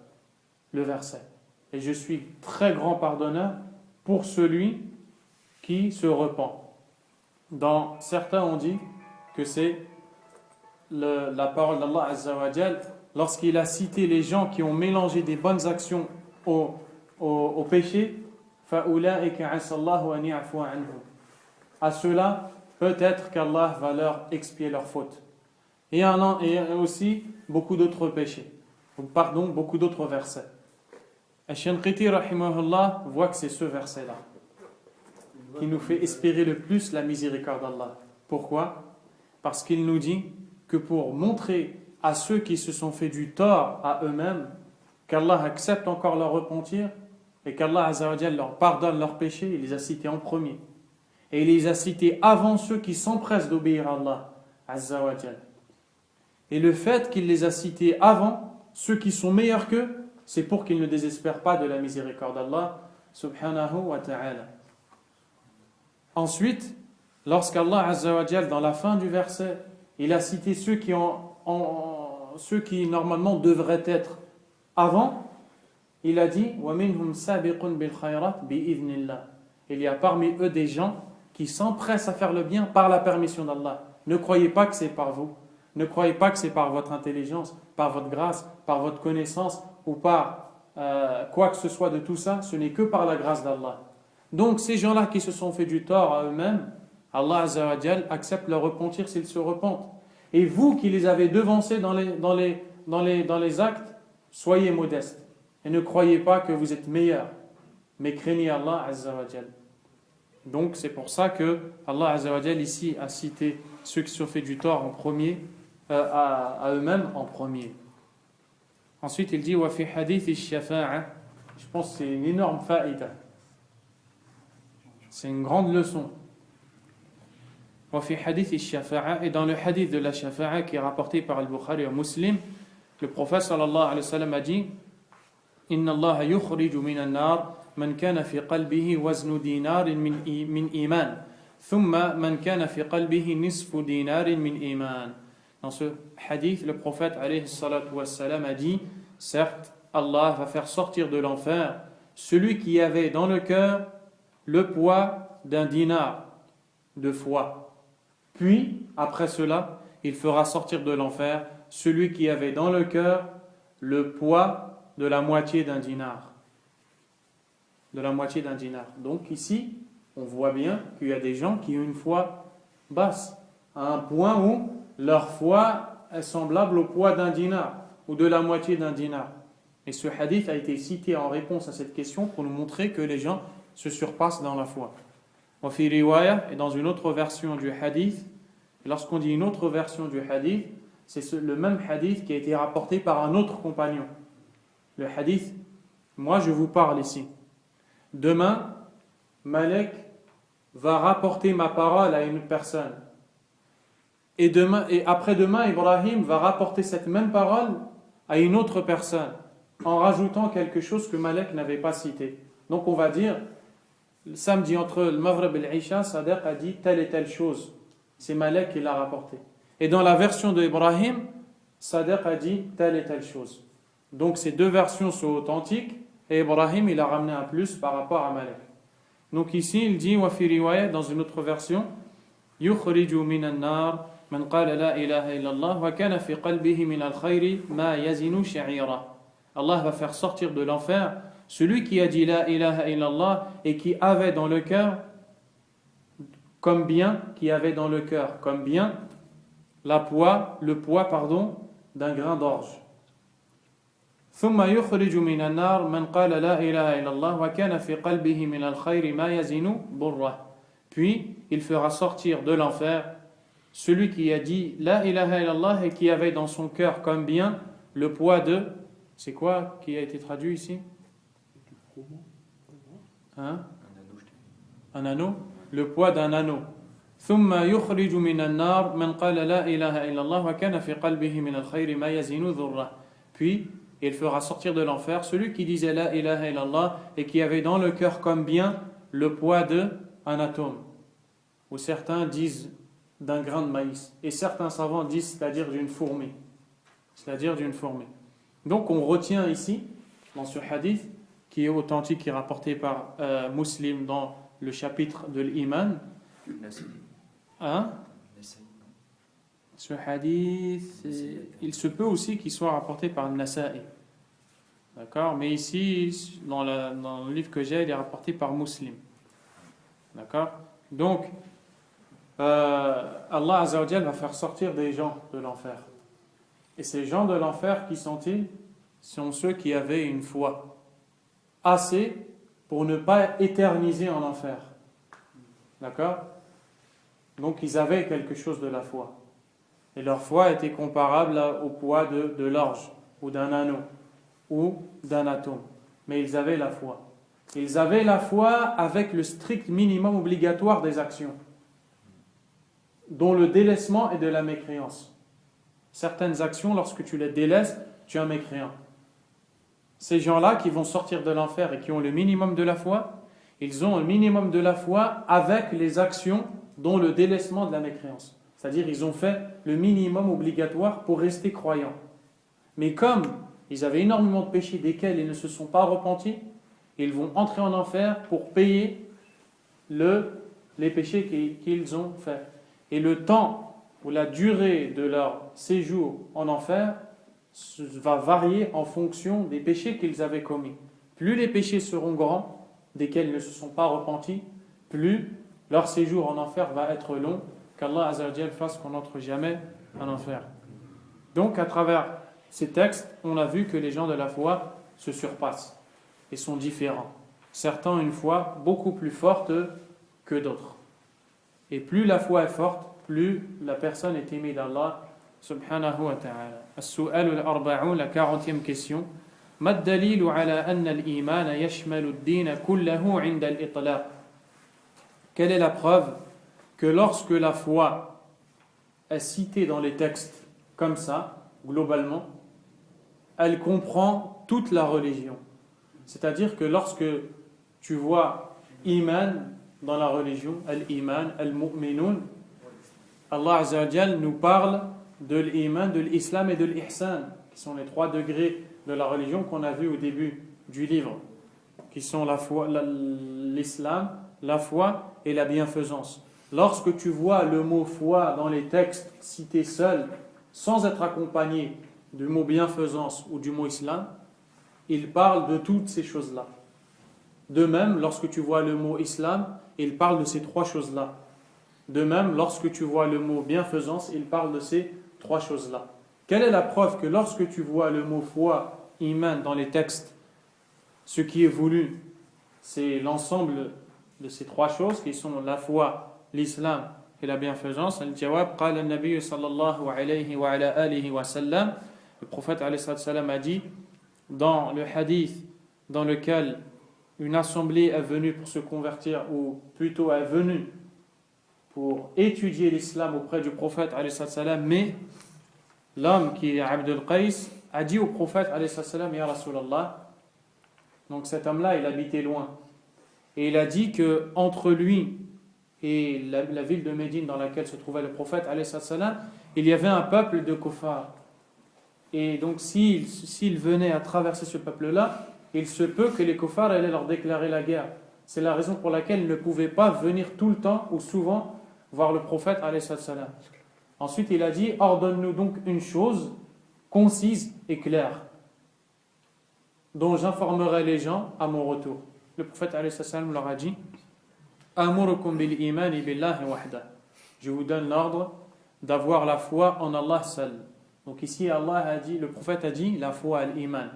le verset. Et je suis très grand pardonneur pour celui qui se repent. Certains ont dit que c'est la parole d'Allah azza wa jal lorsqu'il a cité les gens qui ont mélangé des bonnes actions au péché. À cela, peut-être qu'Allah va leur expier leurs fautes. Et il y a aussi beaucoup d'autres péchés. Beaucoup d'autres versets. Ash-Shanqiti rahimahullah voit que c'est ce verset-là qui nous fait espérer le plus la miséricorde d'Allah. Pourquoi? Parce qu'il nous dit que pour montrer à ceux qui se sont fait du tort à eux-mêmes qu'Allah accepte encore leur repentir et qu'Allah Azza wa Jal leur pardonne leurs péchés, il les a cités en premier. Et il les a cités avant ceux qui s'empressent d'obéir à Allah Azza wa Jal. Et le fait qu'il les a cités avant ceux qui sont meilleurs qu'eux, c'est pour qu'ils ne désespèrent pas de la miséricorde d'Allah subhanahu wa ta'ala. Ensuite, lorsqu'Allah Azza wa Jal, dans la fin du verset, il a cité ceux qui normalement devraient être avant, il a dit وَمِنْهُمْ سَابِقٌ بِالْخَيْرَاتِ بِإِذْنِ اللَّهِ. Il y a parmi eux des gens qui s'empressent à faire le bien par la permission d'Allah. Ne croyez pas que c'est par vous. Ne croyez pas que c'est par votre intelligence, par votre grâce, par votre connaissance ou par quoi que ce soit de tout ça. Ce n'est que par la grâce d'Allah. Donc ces gens-là qui se sont fait du tort à eux-mêmes, Allah Azza wa Jal accepte leur repentir s'ils se repentent. Et vous qui les avez devancés dans les actes, soyez modestes. Et ne croyez pas que vous êtes meilleurs, mais craignez Allah Azza wa Jal. Donc c'est pour ça que Allah Azza wa Jal ici a cité ceux qui se sont fait du tort en premier, à eux-mêmes en premier. Ensuite il dit wa fi hadith ash-shafa'a. Je pense que c'est une énorme faïda. C'est une grande leçon. Wa fi hadith ash-shafa'a, et dans le hadith de la shafa'a qui est rapporté par Al-Bukhari et Muslim, le prophète sallallahu alayhi wa sallam a dit Inna Allah yukhriju min an-nar man kana fi qalbihi waznu dinarin min iman thumma man kana fi qalbihi nisfu dinarin min iman. Dans ce hadith, le prophète alayhi salatu wassalam a dit certes, Allah va faire sortir de l'enfer celui qui avait dans le cœur le poids d'un dinar de foi. Puis, après cela, il fera sortir de l'enfer celui qui avait dans le cœur le poids de la moitié d'un dinar. De la moitié d'un dinar. Donc ici, on voit bien qu'il y a des gens qui ont une foi basse, à un point où leur foi est semblable au poids d'un dinar, ou de la moitié d'un dinar. Et ce hadith a été cité en réponse à cette question pour nous montrer que les gens se surpassent dans la foi. Wa fi riwaya, et dans une autre version du hadith, lorsqu'on dit une autre version du hadith, c'est le même hadith qui a été rapporté par un autre compagnon. Le hadith, moi je vous parle ici. Demain, Malek va rapporter ma parole à une personne. Et après-demain, Ibrahim va rapporter cette même parole à une autre personne, en rajoutant quelque chose que Malek n'avait pas cité. Donc on va dire, le samedi entre le Maghrib et l'Isha, Sadiq a dit telle et telle chose. C'est Malek qui l'a rapporté. Et dans la version de Ibrahim, Sadiq a dit telle et telle chose. Donc ces deux versions sont authentiques et Ibrahim il a ramené un plus par rapport à Malek. Donc ici il dit wa fi riwaya, dans une autre version yukhriju minan nar man qala la ilaha illallah wa kana fi qalbihi min al-khayri ma yazinu sha'ira. Allah va faire sortir de l'enfer celui qui a dit la ilaha illallah et qui avait dans le cœur comme bien le poids d'un grain d'orge. ثم يخرج من النار من قال لا إله إلا الله وكان في قلبه من الخير ما يزن بره. Puis il fera sortir de l'enfer celui qui a dit la ilaha illallah et qui avait dans son cœur comme bien le poids de, c'est quoi qui a été traduit ici? Un anneau, le poids d'un anneau. ثم يخرج من النار من قال لا إله إلا الله وكان في قلبه من الخير ما يزن ذره. Puis il fera sortir de l'enfer celui qui disait la ilaha illallah et qui avait dans le cœur comme bien le poids d'un atome. Ou certains disent d'un grain de maïs. Et certains savants disent c'est-à-dire d'une fourmi. Donc on retient ici, dans ce hadith, qui est authentique, qui est rapporté par Muslim dans le chapitre de l'Iman. Ce hadith, il se peut aussi qu'il soit rapporté par Nasa'i. D'accord? Mais ici, dans le livre que j'ai, il est rapporté par Muslim. D'accord? Donc, Allah Azza wa Jal va faire sortir des gens de l'enfer. Et ces gens de l'enfer, qui sont-ils? Sont ceux qui avaient une foi. assez pour ne pas éterniser en enfer. D'accord? Donc ils avaient quelque chose de la foi. Et leur foi était comparable au poids de l'orge, ou d'un anneau, ou d'un atome. Mais ils avaient la foi. Ils avaient la foi avec le strict minimum obligatoire des actions, dont le délaissement est de la mécréance. Certaines actions, lorsque tu les délaisses, tu es un mécréant. Ces gens-là qui vont sortir de l'enfer et qui ont le minimum de la foi, ils ont un minimum de la foi avec les actions dont le délaissement de la mécréance. C'est-à-dire ils ont fait le minimum obligatoire pour rester croyants. Mais comme ils avaient énormément de péchés desquels ils ne se sont pas repentis, ils vont entrer en enfer pour payer les péchés qu'ils ont faits. Et le temps ou la durée de leur séjour en enfer va varier en fonction des péchés qu'ils avaient commis. Plus les péchés seront grands, desquels ils ne se sont pas repentis, plus leur séjour en enfer va être long, qu'Allah Azza wa Jal fasse qu'on n'entre jamais en enfer. Donc à travers ces textes, on a vu que les gens de la foi se surpassent et sont différents. Certains ont une foi beaucoup plus forte que d'autres. Et plus la foi est forte, plus la personne est aimée d'Allah subhanahu wa ta'ala. As-su'al al-arba'un, la 40e question. Ma ad-dalilu ala anna al-iman yashmalu ad-din kullahu 'inda al-itlaq? Quelle est la preuve que lorsque la foi est citée dans les textes comme ça, globalement, elle comprend toute la religion? C'est-à-dire que lorsque tu vois iman dans la religion, al-iman, al-mu'minun, Allah Azza wa Jal nous parle de l'iman, de l'islam et de l'ihsan, qui sont les 3 degrés de la religion qu'on a vu au début du livre, qui sont la foi, l'islam, la foi et la bienfaisance. Lorsque tu vois le mot foi dans les textes cité seul, sans être accompagné du mot bienfaisance ou du mot islam, il parle de toutes ces choses-là. De même, lorsque tu vois le mot islam, il parle de ces 3 choses-là. De même, lorsque tu vois le mot bienfaisance, il parle de ces 3 choses-là. Quelle est la preuve que lorsque tu vois le mot foi, iman dans les textes, ce qui est voulu, c'est l'ensemble de ces 3 choses qui sont la foi, l'islam et la bienfaisance? Al-jawab, qala al-nabi sallallahu alayhi wa ala alihi wa sallam, le prophète alayhi sallam a dit dans le hadith dans lequel une assemblée est venue pour se convertir, ou plutôt est venue pour étudier l'islam auprès du prophète alayhi salam, mais l'homme qui est Abd al-Qais a dit au prophète alayhi salam, ya Rasulallah, donc cet homme-là il habitait loin, et il a dit que entre lui et la ville de Médine dans laquelle se trouvait le prophète alayhi salam, il y avait un peuple de kuffar, et donc s'il venait à traverser ce peuple-là, il se peut que les kuffars allaient leur déclarer la guerre. C'est la raison pour laquelle ils ne pouvaient pas venir tout le temps ou souvent voir le prophète alayhi salam. Ensuite il a dit, ordonne-nous donc une chose concise et claire dont j'informerai les gens à mon retour. Le prophète alayhi salam leur a dit, amurukum bil imani billahi wahda, je vous donne l'ordre d'avoir la foi en Allah seul. Donc ici Allah a dit, le prophète a dit la foi, l'iman.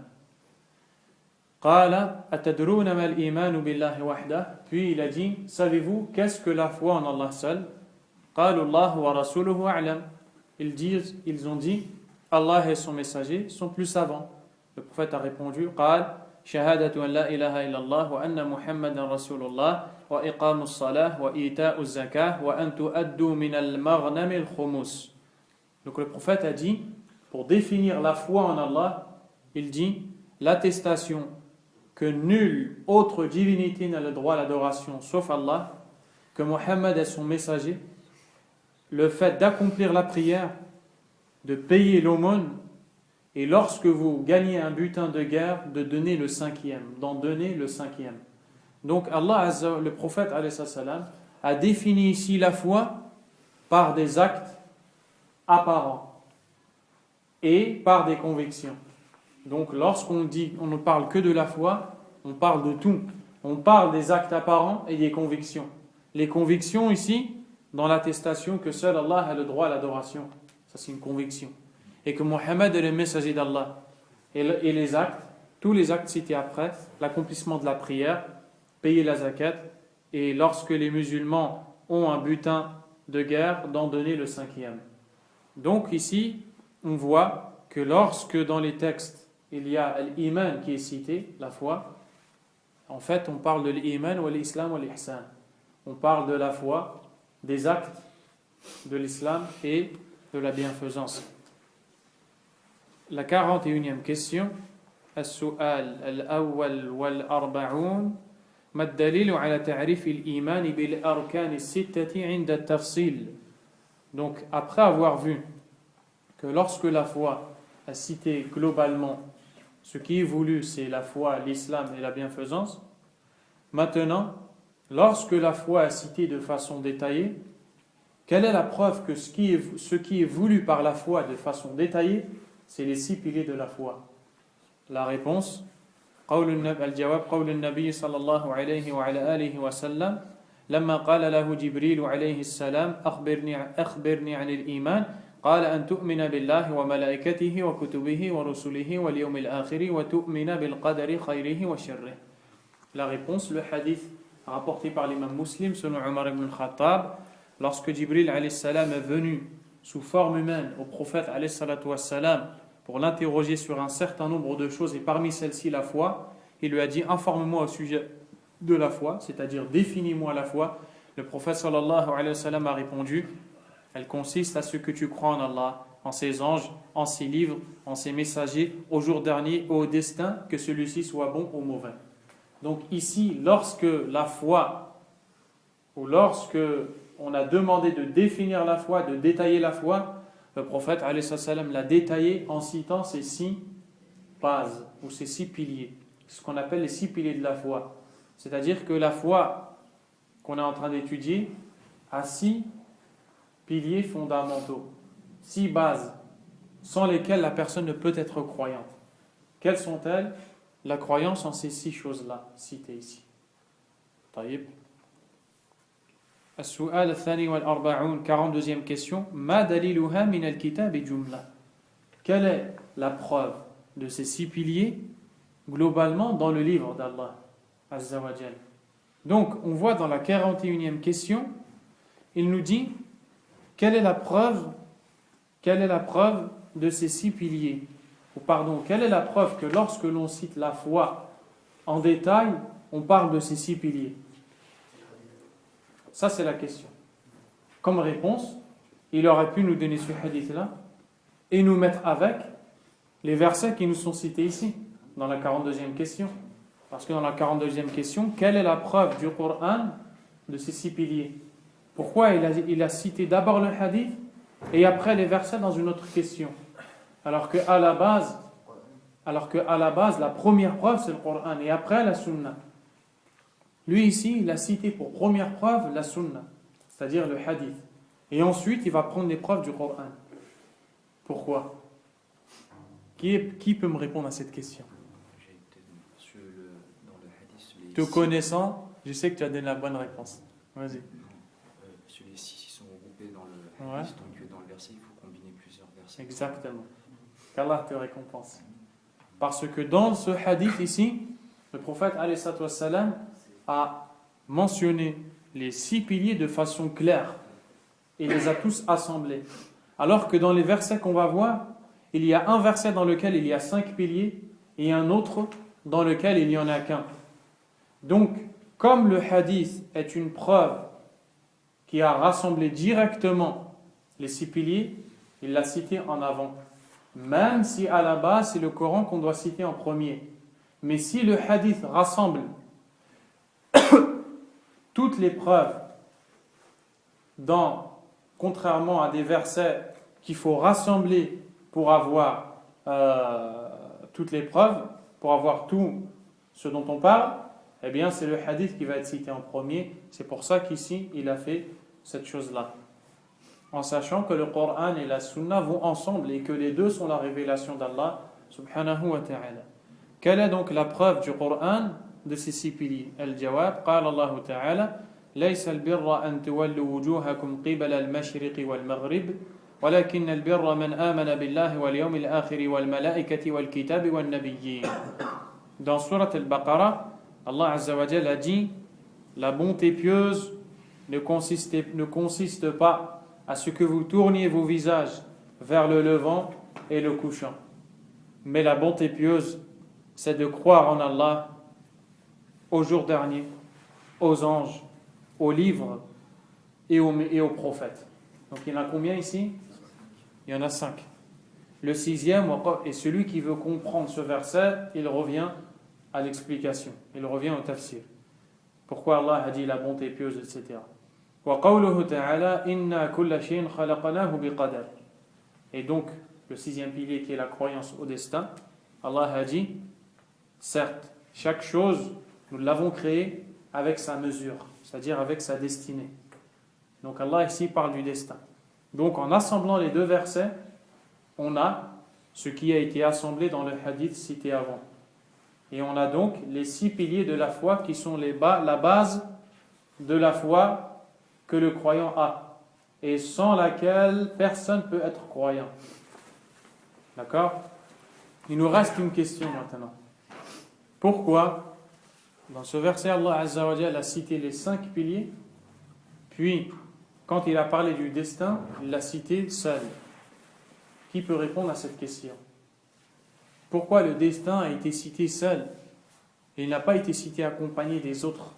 Qala atadruna ma al-iman billahi wahda, puis il a dit, savez-vous qu'est-ce que la foi en Allah seul? Qalu Allah wa rasuluhu a'lam, ils ont dit, Allah et son messager sont plus savants. Le prophète a répondu, qal shahadatu an la ilaha illallah wa anna muhammadan rasulullah wa iqamus salah wa ita'uz zakah wa an tu'addu min al-maghnam al-khumus. Donc le prophète a dit, pour définir la foi en Allah, il dit l'attestation que nulle autre divinité n'a le droit à l'adoration sauf Allah, que Mohammed est son messager, le fait d'accomplir la prière, de payer l'aumône, et lorsque vous gagnez un butin de guerre, de donner le 5e, d'en donner le 5e. Donc Allah, le prophète alayhi salam, a défini ici la foi par des actes apparents et par des convictions. Donc lorsqu'on dit, on ne parle que de la foi, on parle de tout. On parle des actes apparents et des convictions. Les convictions ici, dans l'attestation que seul Allah a le droit à l'adoration, ça c'est une conviction. Et que Mohammed est le messager d'Allah. Et les actes, tous les actes cités après, l'accomplissement de la prière, payer la zakat, et lorsque les musulmans ont un butin de guerre, d'en donner le 5e. Donc ici, on voit que lorsque dans les textes, il y a l'iman qui est cité, la foi, en fait, on parle de l'iman ou l'islam ou l'ihsan. On parle de la foi, des actes de l'islam et de la bienfaisance. La 41e question, السؤال الأول والأربعون ما الدليل على تعريف الإيمان بالأركان الستة عند التفصيل. Donc, après avoir vu que lorsque la foi a cité globalement ce qui est voulu, c'est la foi, l'islam et la bienfaisance, maintenant, lorsque la foi est citée de façon détaillée, quelle est la preuve que ce qui est voulu par la foi de façon détaillée, c'est les 6 piliers de la foi? La réponse, الجواب قول النبي صلى الله عليه وعلى آله وسلم لما قال له جبريل عليه السلام أخبرني عن الإيمان قال أن تؤمن بالله وملائكته وكتبه ورسله واليوم الآخر وتؤمن بالقدر خيره وشره. La réponse, le hadith rapporté par l'imam Muslim selon Omar ibn al-Khattab, lorsque Jibril alayhi salam est venu sous forme humaine au prophète alayhi salatu wassalam pour l'interroger sur un certain nombre de choses et parmi celles-ci la foi, il lui a dit informe-moi au sujet de la foi, c'est-à-dire définis-moi la foi. Le prophète sallallahu alayhi wa sallam a répondu, elle consiste à ce que tu crois en Allah, en ses anges, en ses livres, en ses messagers, au jour dernier et au destin, que celui-ci soit bon ou mauvais. Donc ici, lorsque la foi, ou lorsque on a demandé de définir la foi, de détailler la foi, le prophète alayhi salam l'a détaillé en citant ces 6 bases, ou ces 6 piliers, ce qu'on appelle les 6 piliers de la foi. C'est-à-dire que la foi qu'on est en train d'étudier a 6 piliers fondamentaux, 6 bases, sans lesquelles la personne ne peut être croyante. Quelles sont-elles? La croyance en ces 6 choses-là, citées ici. طيب. السؤال الثاني والأربعون 42e question ما دليلها من الكتاب جملة. Quelle est la preuve de ces 6 piliers globalement dans le livre d'Allah Azza wa Jal? Donc on voit dans la 41e question, il nous dit quelle est la preuve de ces 6 piliers, ou pardon, quelle est la preuve que lorsque l'on cite la foi en détail, on parle de ces 6 piliers? Ça, c'est la question. Comme réponse, il aurait pu nous donner ce hadith-là et nous mettre avec les versets qui nous sont cités ici, dans la 42e question. Parce que dans la 42e question, quelle est la preuve du Coran de ces 6 piliers? Pourquoi il a cité d'abord le hadith et après les versets dans une autre question? Alors qu'à la base, la première preuve, c'est le Coran et après la Sunna. Lui ici, il a cité pour première preuve la sunna, c'est-à-dire le hadith. Et ensuite, il va prendre les preuves du Coran. Pourquoi? Qui peut me répondre à cette question? Dans le hadith, Te connaissant, je sais que tu as donné la bonne réponse. Vas-y. Sur les 6 qui sont regroupés dans le hadith, donc dans le verset, il faut combiner plusieurs versets. Exactement. Qu'Allah te récompense. Parce que dans ce hadith ici, le prophète alayhi salatu wassalam a mentionné les 6 piliers de façon claire et les a tous assemblés. Alors que dans les versets qu'on va voir, il y a un verset dans lequel il y a 5 piliers et un autre dans lequel il n'y en a qu'un. Donc, comme le hadith est une preuve qui a rassemblé directement les 6 piliers, il l'a cité en avant. Même si à la base, c'est le Coran qu'on doit citer en premier. Mais si le hadith rassemble toutes les preuves, contrairement à des versets qu'il faut rassembler pour avoir toutes les preuves, pour avoir tout ce dont on parle, eh bien c'est le hadith qui va être cité en premier. C'est pour ça qu'ici il a fait cette chose-là, en sachant que le Coran et la Sunna vont ensemble et que les deux sont la révélation d'Allah subhanahu wa ta'ala. Quelle est donc la preuve du Coran de ces 6 piliers? Al-Jawab, قال الله تعالى ليس البر أن تولوا وجوهكم قبل المشرق والمغرب ولكن البر من آمن بالله واليوم الآخر والملائكة والكتاب والنبيين. dans Surat Al-Baqarah, Allah Azza wa Jalla a dit la bonté pieuse ne consiste pas à ce que vous tourniez vos visages vers le levant et le couchant. Mais la bonté pieuse, c'est de croire en Allah, au jour dernier, aux anges, aux livres et aux prophètes. Donc il y en a combien ici? Il y en a 5. Le 6e est celui qui veut comprendre ce verset, il revient à l'explication, il revient au tafsir. Pourquoi Allah a dit la bonté pieuse, etc. وَقَوْلُهُ تَعَالَى إِنَّا كُلَّ شَيْءٍ خَلَقْنَاهُ بِقَدَرٍ. Et donc, le 6e pilier qui est la croyance au destin, Allah a dit, certes, chaque chose, nous l'avons créée avec sa mesure, c'est-à-dire avec sa destinée. Donc Allah ici parle du destin. Donc en assemblant les deux versets, on a ce qui a été assemblé dans le hadith cité avant. Et on a donc les 6 piliers de la foi qui sont la base de la foi que le croyant a, et sans laquelle personne ne peut être croyant. D'accord? Il nous reste une question maintenant. Pourquoi, dans ce verset, Allah Azza wa Jalla a cité les 5 piliers, puis, quand il a parlé du destin, il l'a cité seul? Qui peut répondre à cette question? Pourquoi le destin a été cité seul et il n'a pas été cité accompagné des autres?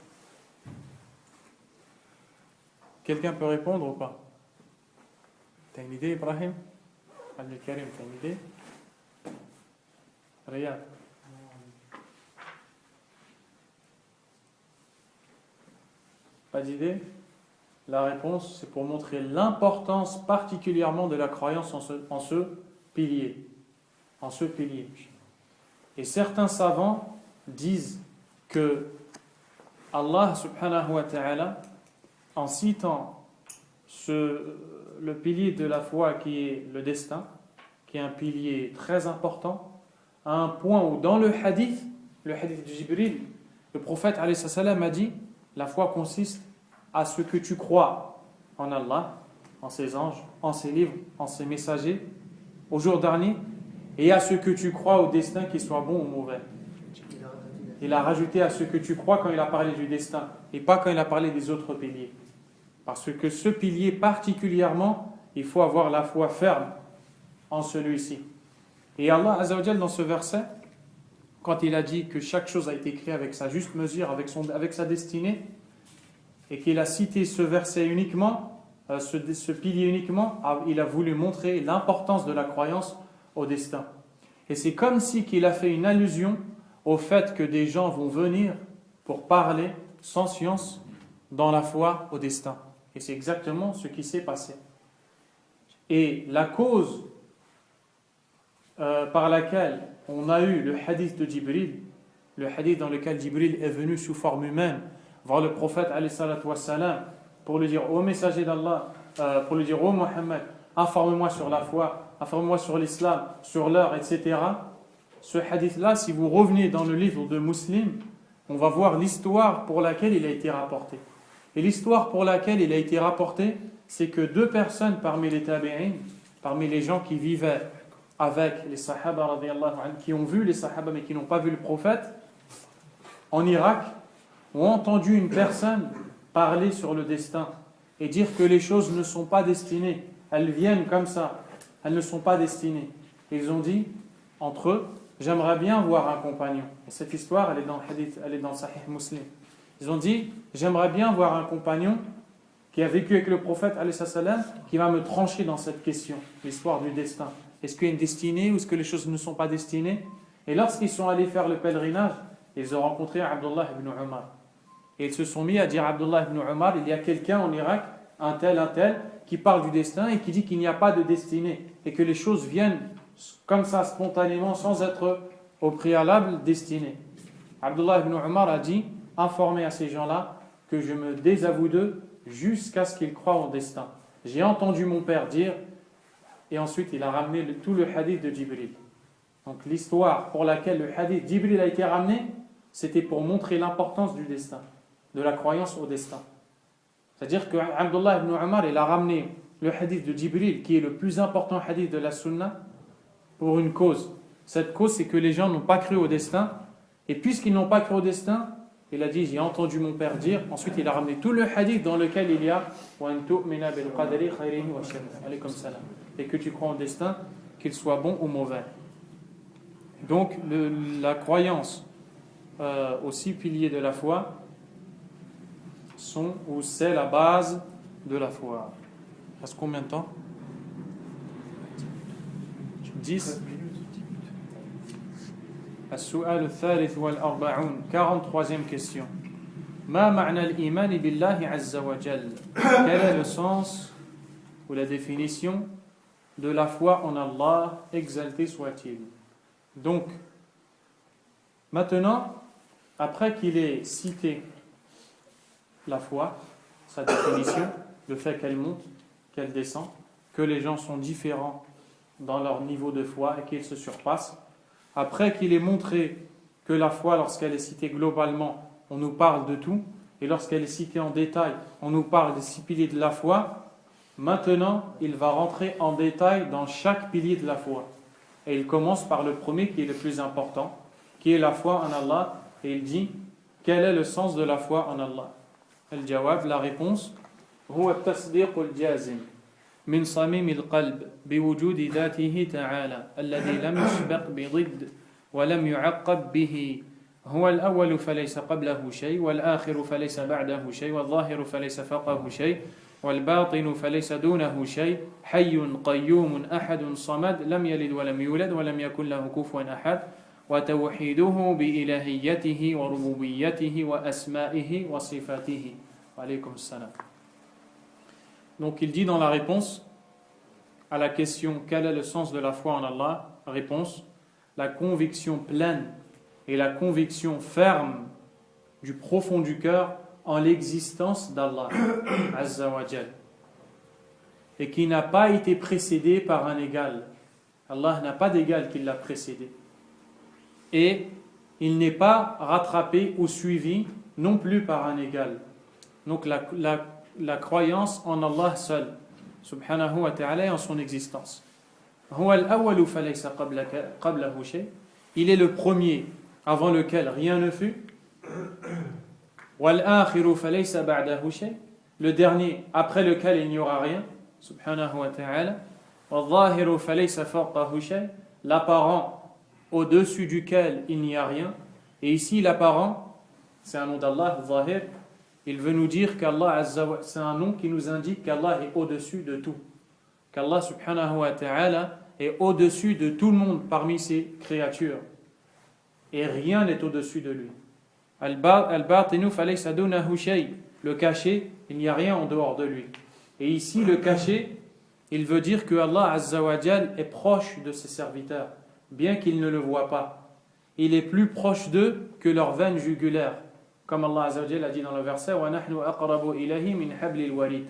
Quelqu'un peut répondre ou pas? T'as une idée, Ibrahim? Abdel Karim, t'as une idée? Riyad? Pas d'idée? La réponse, c'est pour montrer l'importance particulièrement de la croyance en ce pilier. En ce pilier. Et certains savants disent que Allah subhanahu wa ta'ala, en citant le pilier de la foi qui est le destin, qui est un pilier très important, à un point où dans le hadith de Jibril, le prophète alayhi salam a dit, la foi consiste à ce que tu crois en Allah, en ses anges, en ses livres, en ses messagers, au jour dernier, et à ce que tu crois au destin, qu'il soit bon ou mauvais. Il a rajouté à ce que tu crois quand il a parlé du destin, et pas quand il a parlé des autres piliers. Parce que ce pilier particulièrement, il faut avoir la foi ferme en celui-ci. Et Allah Azza wa Jalla, dans ce verset, quand il a dit que chaque chose a été créée avec sa juste mesure, avec sa destinée, et qu'il a cité ce verset uniquement, ce pilier uniquement, il a voulu montrer l'importance de la croyance au destin. Et c'est comme si qu'il a fait une allusion au fait que des gens vont venir pour parler sans science dans la foi au destin. Et c'est exactement ce qui s'est passé. Et la cause par laquelle on a eu le hadith de Jibril, le hadith dans lequel Jibril est venu sous forme humaine voir le prophète alayhi salatu wassalam, pour lui dire ô messager d'Allah, pour lui dire ô Mohammed, informe-moi sur la foi, informe-moi sur l'islam, sur l'heure, etc. Ce hadith-là, si vous revenez dans le livre de Muslim, on va voir l'histoire pour laquelle il a été rapporté. Et l'histoire pour laquelle il a été rapporté, c'est que 2 personnes parmi les tabi'in, parmi les gens qui vivaient avec les sahaba radiyallahu anhum, qui ont vu les sahaba mais qui n'ont pas vu le prophète, en Irak, ont entendu une personne parler sur le destin et dire que les choses ne sont pas destinées, elles viennent comme ça, elles ne sont pas destinées. Ils ont dit entre eux, j'aimerais bien voir un compagnon. Et cette histoire, elle est dans le hadith, elle est dans Sahih Muslim. Ils ont dit, j'aimerais bien voir un compagnon qui a vécu avec le prophète alayhi salam, qui va me trancher dans cette question, l'histoire du destin. Est-ce qu'il y a une destinée ou est-ce que les choses ne sont pas destinées? Et lorsqu'ils sont allés faire le pèlerinage, ils ont rencontré Abdullah ibn Umar. Et ils se sont mis à dire à Abdullah ibn Umar, il y a quelqu'un en Irak, un tel, qui parle du destin et qui dit qu'il n'y a pas de destinée et que les choses viennent comme ça spontanément sans être au préalable destinées. Abdullah ibn Umar a dit, informez à ces gens-là que je me désavoue d'eux jusqu'à ce qu'ils croient au destin. J'ai entendu mon père dire, et ensuite il a ramené tout le hadith de Jibril. Donc l'histoire pour laquelle le hadith Jibril a été ramené, c'était pour montrer l'importance du destin, de la croyance au destin. C'est-à-dire que Abdullah ibn Umar, il a ramené le hadith de Jibril, qui est le plus important hadith de la sunna, pour une cause. Cette cause, c'est que les gens n'ont pas cru au destin, Et puisqu'ils n'ont pas cru au destin, il a dit, j'ai entendu mon père dire. Ensuite, il a ramené tout le hadith dans lequel il y a et que tu crois au destin, qu'il soit bon ou mauvais. Donc, la croyance aux 6 piliers de la foi c'est la base de la foi. Il reste combien de temps? 10. السؤال الثالث والأربعون 43e question. ما معنى الإيمان بالله عز وجل? Quel est le sens ou la définition de la foi en Allah, exalté soit-il? Donc, maintenant, après qu'il ait cité la foi, sa définition, le fait qu'elle monte, qu'elle descend, que les gens sont différents dans leur niveau de foi et qu'ils se surpassent, après qu'il ait montré que la foi, lorsqu'elle est citée globalement, on nous parle de tout, et lorsqu'elle est citée en détail, on nous parle des 6 piliers de la foi, maintenant, il va rentrer en détail dans chaque pilier de la foi. Et il commence par le premier qui est le plus important, qui est la foi en Allah, et il dit, quel est le sens de la foi en Allah? Al-Jawab, la réponse, هو التصديق الجازم من صميم القلب بوجود ذاته تعالى الذي لم يسبق بضد ولم يعقب به هو الأول فليس قبله شيء والآخر فليس بعده شيء والظاهر فليس فوقه شيء والباطن فليس دونه شيء حي قيوم أحد صمد لم يلد ولم يولد ولم يكن له كفوا أحد وتوحيده بإلهيته وربوبيته وأسمائه وصفاته. وعليكم السلام. Donc il dit dans la réponse à la question quel est le sens de la foi en Allah, réponse, la conviction pleine et la conviction ferme du profond du cœur en l'existence d'Allah Azza wa Jal, et qui n'a pas été précédé par un égal. Allah n'a pas d'égal qui l'a précédé, et il n'est pas rattrapé ou suivi non plus par un égal. Donc la croyance en Allah seul, subhanahu wa ta'ala, et en son existence. Il est le premier avant lequel rien ne fut. Le dernier après lequel il n'y aura rien, subhanahu wa ta'ala. L'apparent au-dessus duquel il n'y a rien. Et ici l'apparent, c'est un nom d'Allah, Zahir. Il veut nous dire qu'Allah, c'est un nom qui nous indique qu'Allah est au-dessus de tout. Qu'Allah subhanahu wa ta'ala est au-dessus de tout le monde parmi ses créatures. Et rien n'est au-dessus de lui. Al-batinu falaysa dunahu shay. Le caché, il n'y a rien en dehors de lui. Et ici, le caché, il veut dire que Allah azza wa jal est proche de ses serviteurs, bien qu'ils ne le voient pas. Il est plus proche d'eux que leur veine jugulaire. Comme Allah azza wa jal a dit dans le verset wa nahnu aqrabu ilayhi min hablil warid.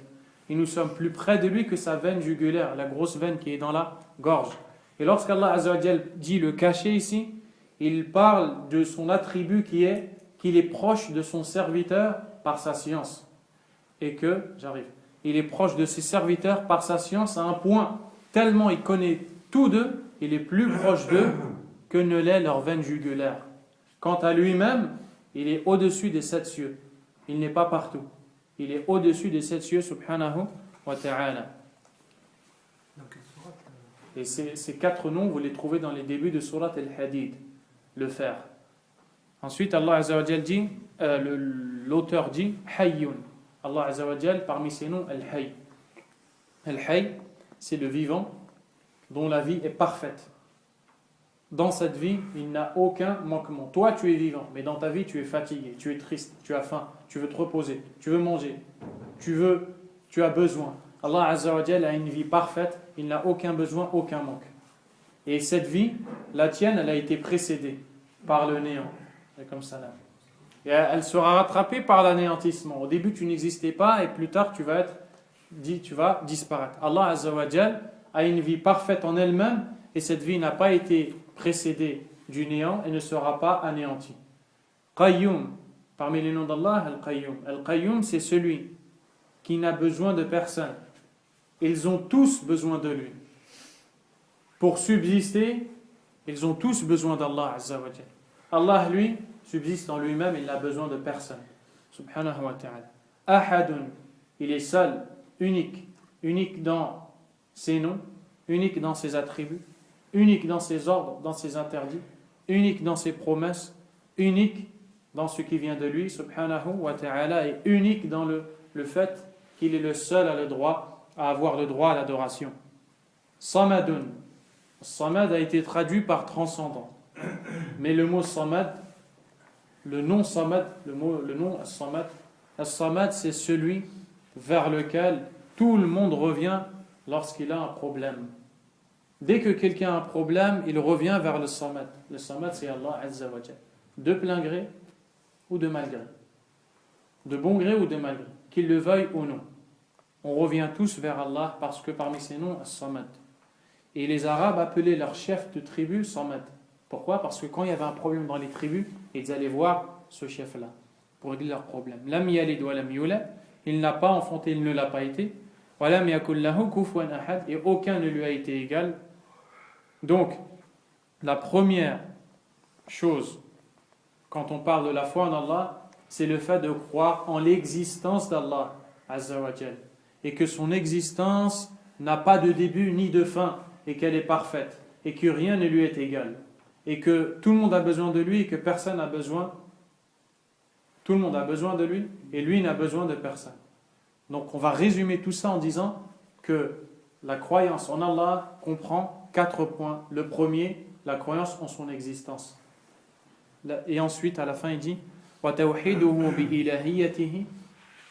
Et nous sommes plus près de lui que sa veine jugulaire, la grosse veine qui est dans la gorge. Et lorsqu'Allah azza wa jal dit le caché ici, il parle de son attribut qui est qu'il est proche de son serviteur par sa science. Et que, il est proche de ses serviteurs par sa science à un point, tellement il connaît tous d'eux, il est plus proche d'eux que ne l'est leur veine jugulaire. Quant à lui-même, il est au-dessus des 7 cieux. Il n'est pas partout. Il est au-dessus des 7 cieux, subhanahu wa ta'ala. Et ces 4 noms, vous les trouvez dans les débuts de Surat al-Hadid, le fer. Ensuite, Allah Azza wa Jal dit, l'auteur dit, Hayyun. Allah Azza wa Jal, parmi ses noms, Al-Hayy. Al-Hayy, c'est le vivant dont la vie est parfaite. Dans cette vie, il n'a aucun manquement. Toi, tu es vivant, mais dans ta vie, tu es fatigué, tu es triste, tu as faim, tu veux te reposer, tu veux manger, tu as besoin. Allah Azza wa Jal a une vie parfaite, il n'a aucun besoin, aucun manque. Et cette vie, la tienne, elle a été précédée par le néant. C'est comme ça là. Et elle sera rattrapée par l'anéantissement. Au début, tu n'existais pas et plus tard, tu vas disparaître. Allah Azza wa Jal a une vie parfaite en elle-même et cette vie n'a pas été précédée du néant et ne sera pas anéantie. Qayyum, parmi les noms d'Allah, Al-Qayyum. Al-Qayyum, c'est celui qui n'a besoin de personne. Ils ont tous besoin de lui. Pour subsister, ils ont tous besoin d'Allah Azza wa Jal. Allah, lui, subsiste en lui-même, il n'a besoin de personne. Subhanahu wa ta'ala. Ahadun, il est seul, unique. Unique dans ses noms, unique dans ses attributs, unique dans ses ordres, dans ses interdits, unique dans ses promesses, unique dans ce qui vient de lui, subhanahu wa ta'ala, et unique dans le fait qu'il est le seul à avoir le droit à l'adoration. Samadun. Samad a été traduit par transcendant. Mais le mot samad, le nom samad, le nom as-samad, as-samad, c'est celui vers lequel tout le monde revient lorsqu'il a un problème. Dès que quelqu'un a un problème, il revient vers le samad. Le samad, c'est Allah Azza wa Jalla. De plein gré ou de mal gré. De bon gré ou de mal gré. Qu'il le veuille ou non. On revient tous vers Allah parce que parmi ses noms, as-samad. Et les Arabes appelaient leur chef de tribu samad. Pourquoi? Parce que quand il y avait un problème dans les tribus, ils allaient voir ce chef-là pour régler leurs problèmes. Lam yalid wa lam yulad. Il n'a pas enfanté, il ne l'a pas été. Wa lam yakul lahu kufuwan ahad. Et aucun ne lui a été égal. Donc, la première chose, quand on parle de la foi en Allah, c'est le fait de croire en l'existence d'Allah Azza wa Jal. Et que son existence n'a pas de début ni de fin, et qu'elle est parfaite, et que rien ne lui est égal. Et que tout le monde a besoin de lui, et que personne n'a besoin. Tout le monde a besoin de lui, et lui n'a besoin de personne. Donc on va résumer tout ça en disant que la croyance en Allah comprend 4 points. Le premier, la croyance en son existence. Et ensuite, à la fin, il dit وَتَوْحِيدُهُ بِإِلَهِيَّتِهِ,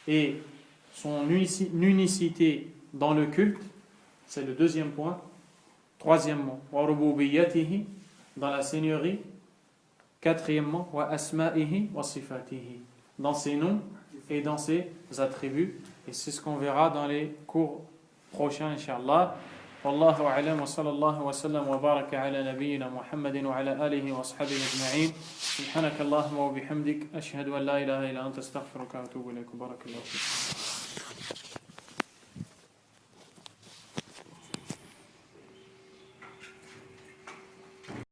et son unicité dans le culte, c'est le deuxième point. Troisièmement, وَرُبُوبِيَّتِهِ, dans la seigneurie. Quatrièmement, وَأَسْمَائِهِ وَصِفَاتِهِ, dans ses noms et dans ses attributs. Et c'est ce qu'on verra dans les cours prochains, Inch'Allah. Wallahu a'lam wa sallallahu wa sallam wa baraka ala nabiyyina Muhammadin wa ala alihi wa ashabihi ajma'in. Subhanakallahumma wa bihamdik, ashhadu an la ilaha illa anta astaghfiruka wa atubu ilayk. Barakallahu fiik.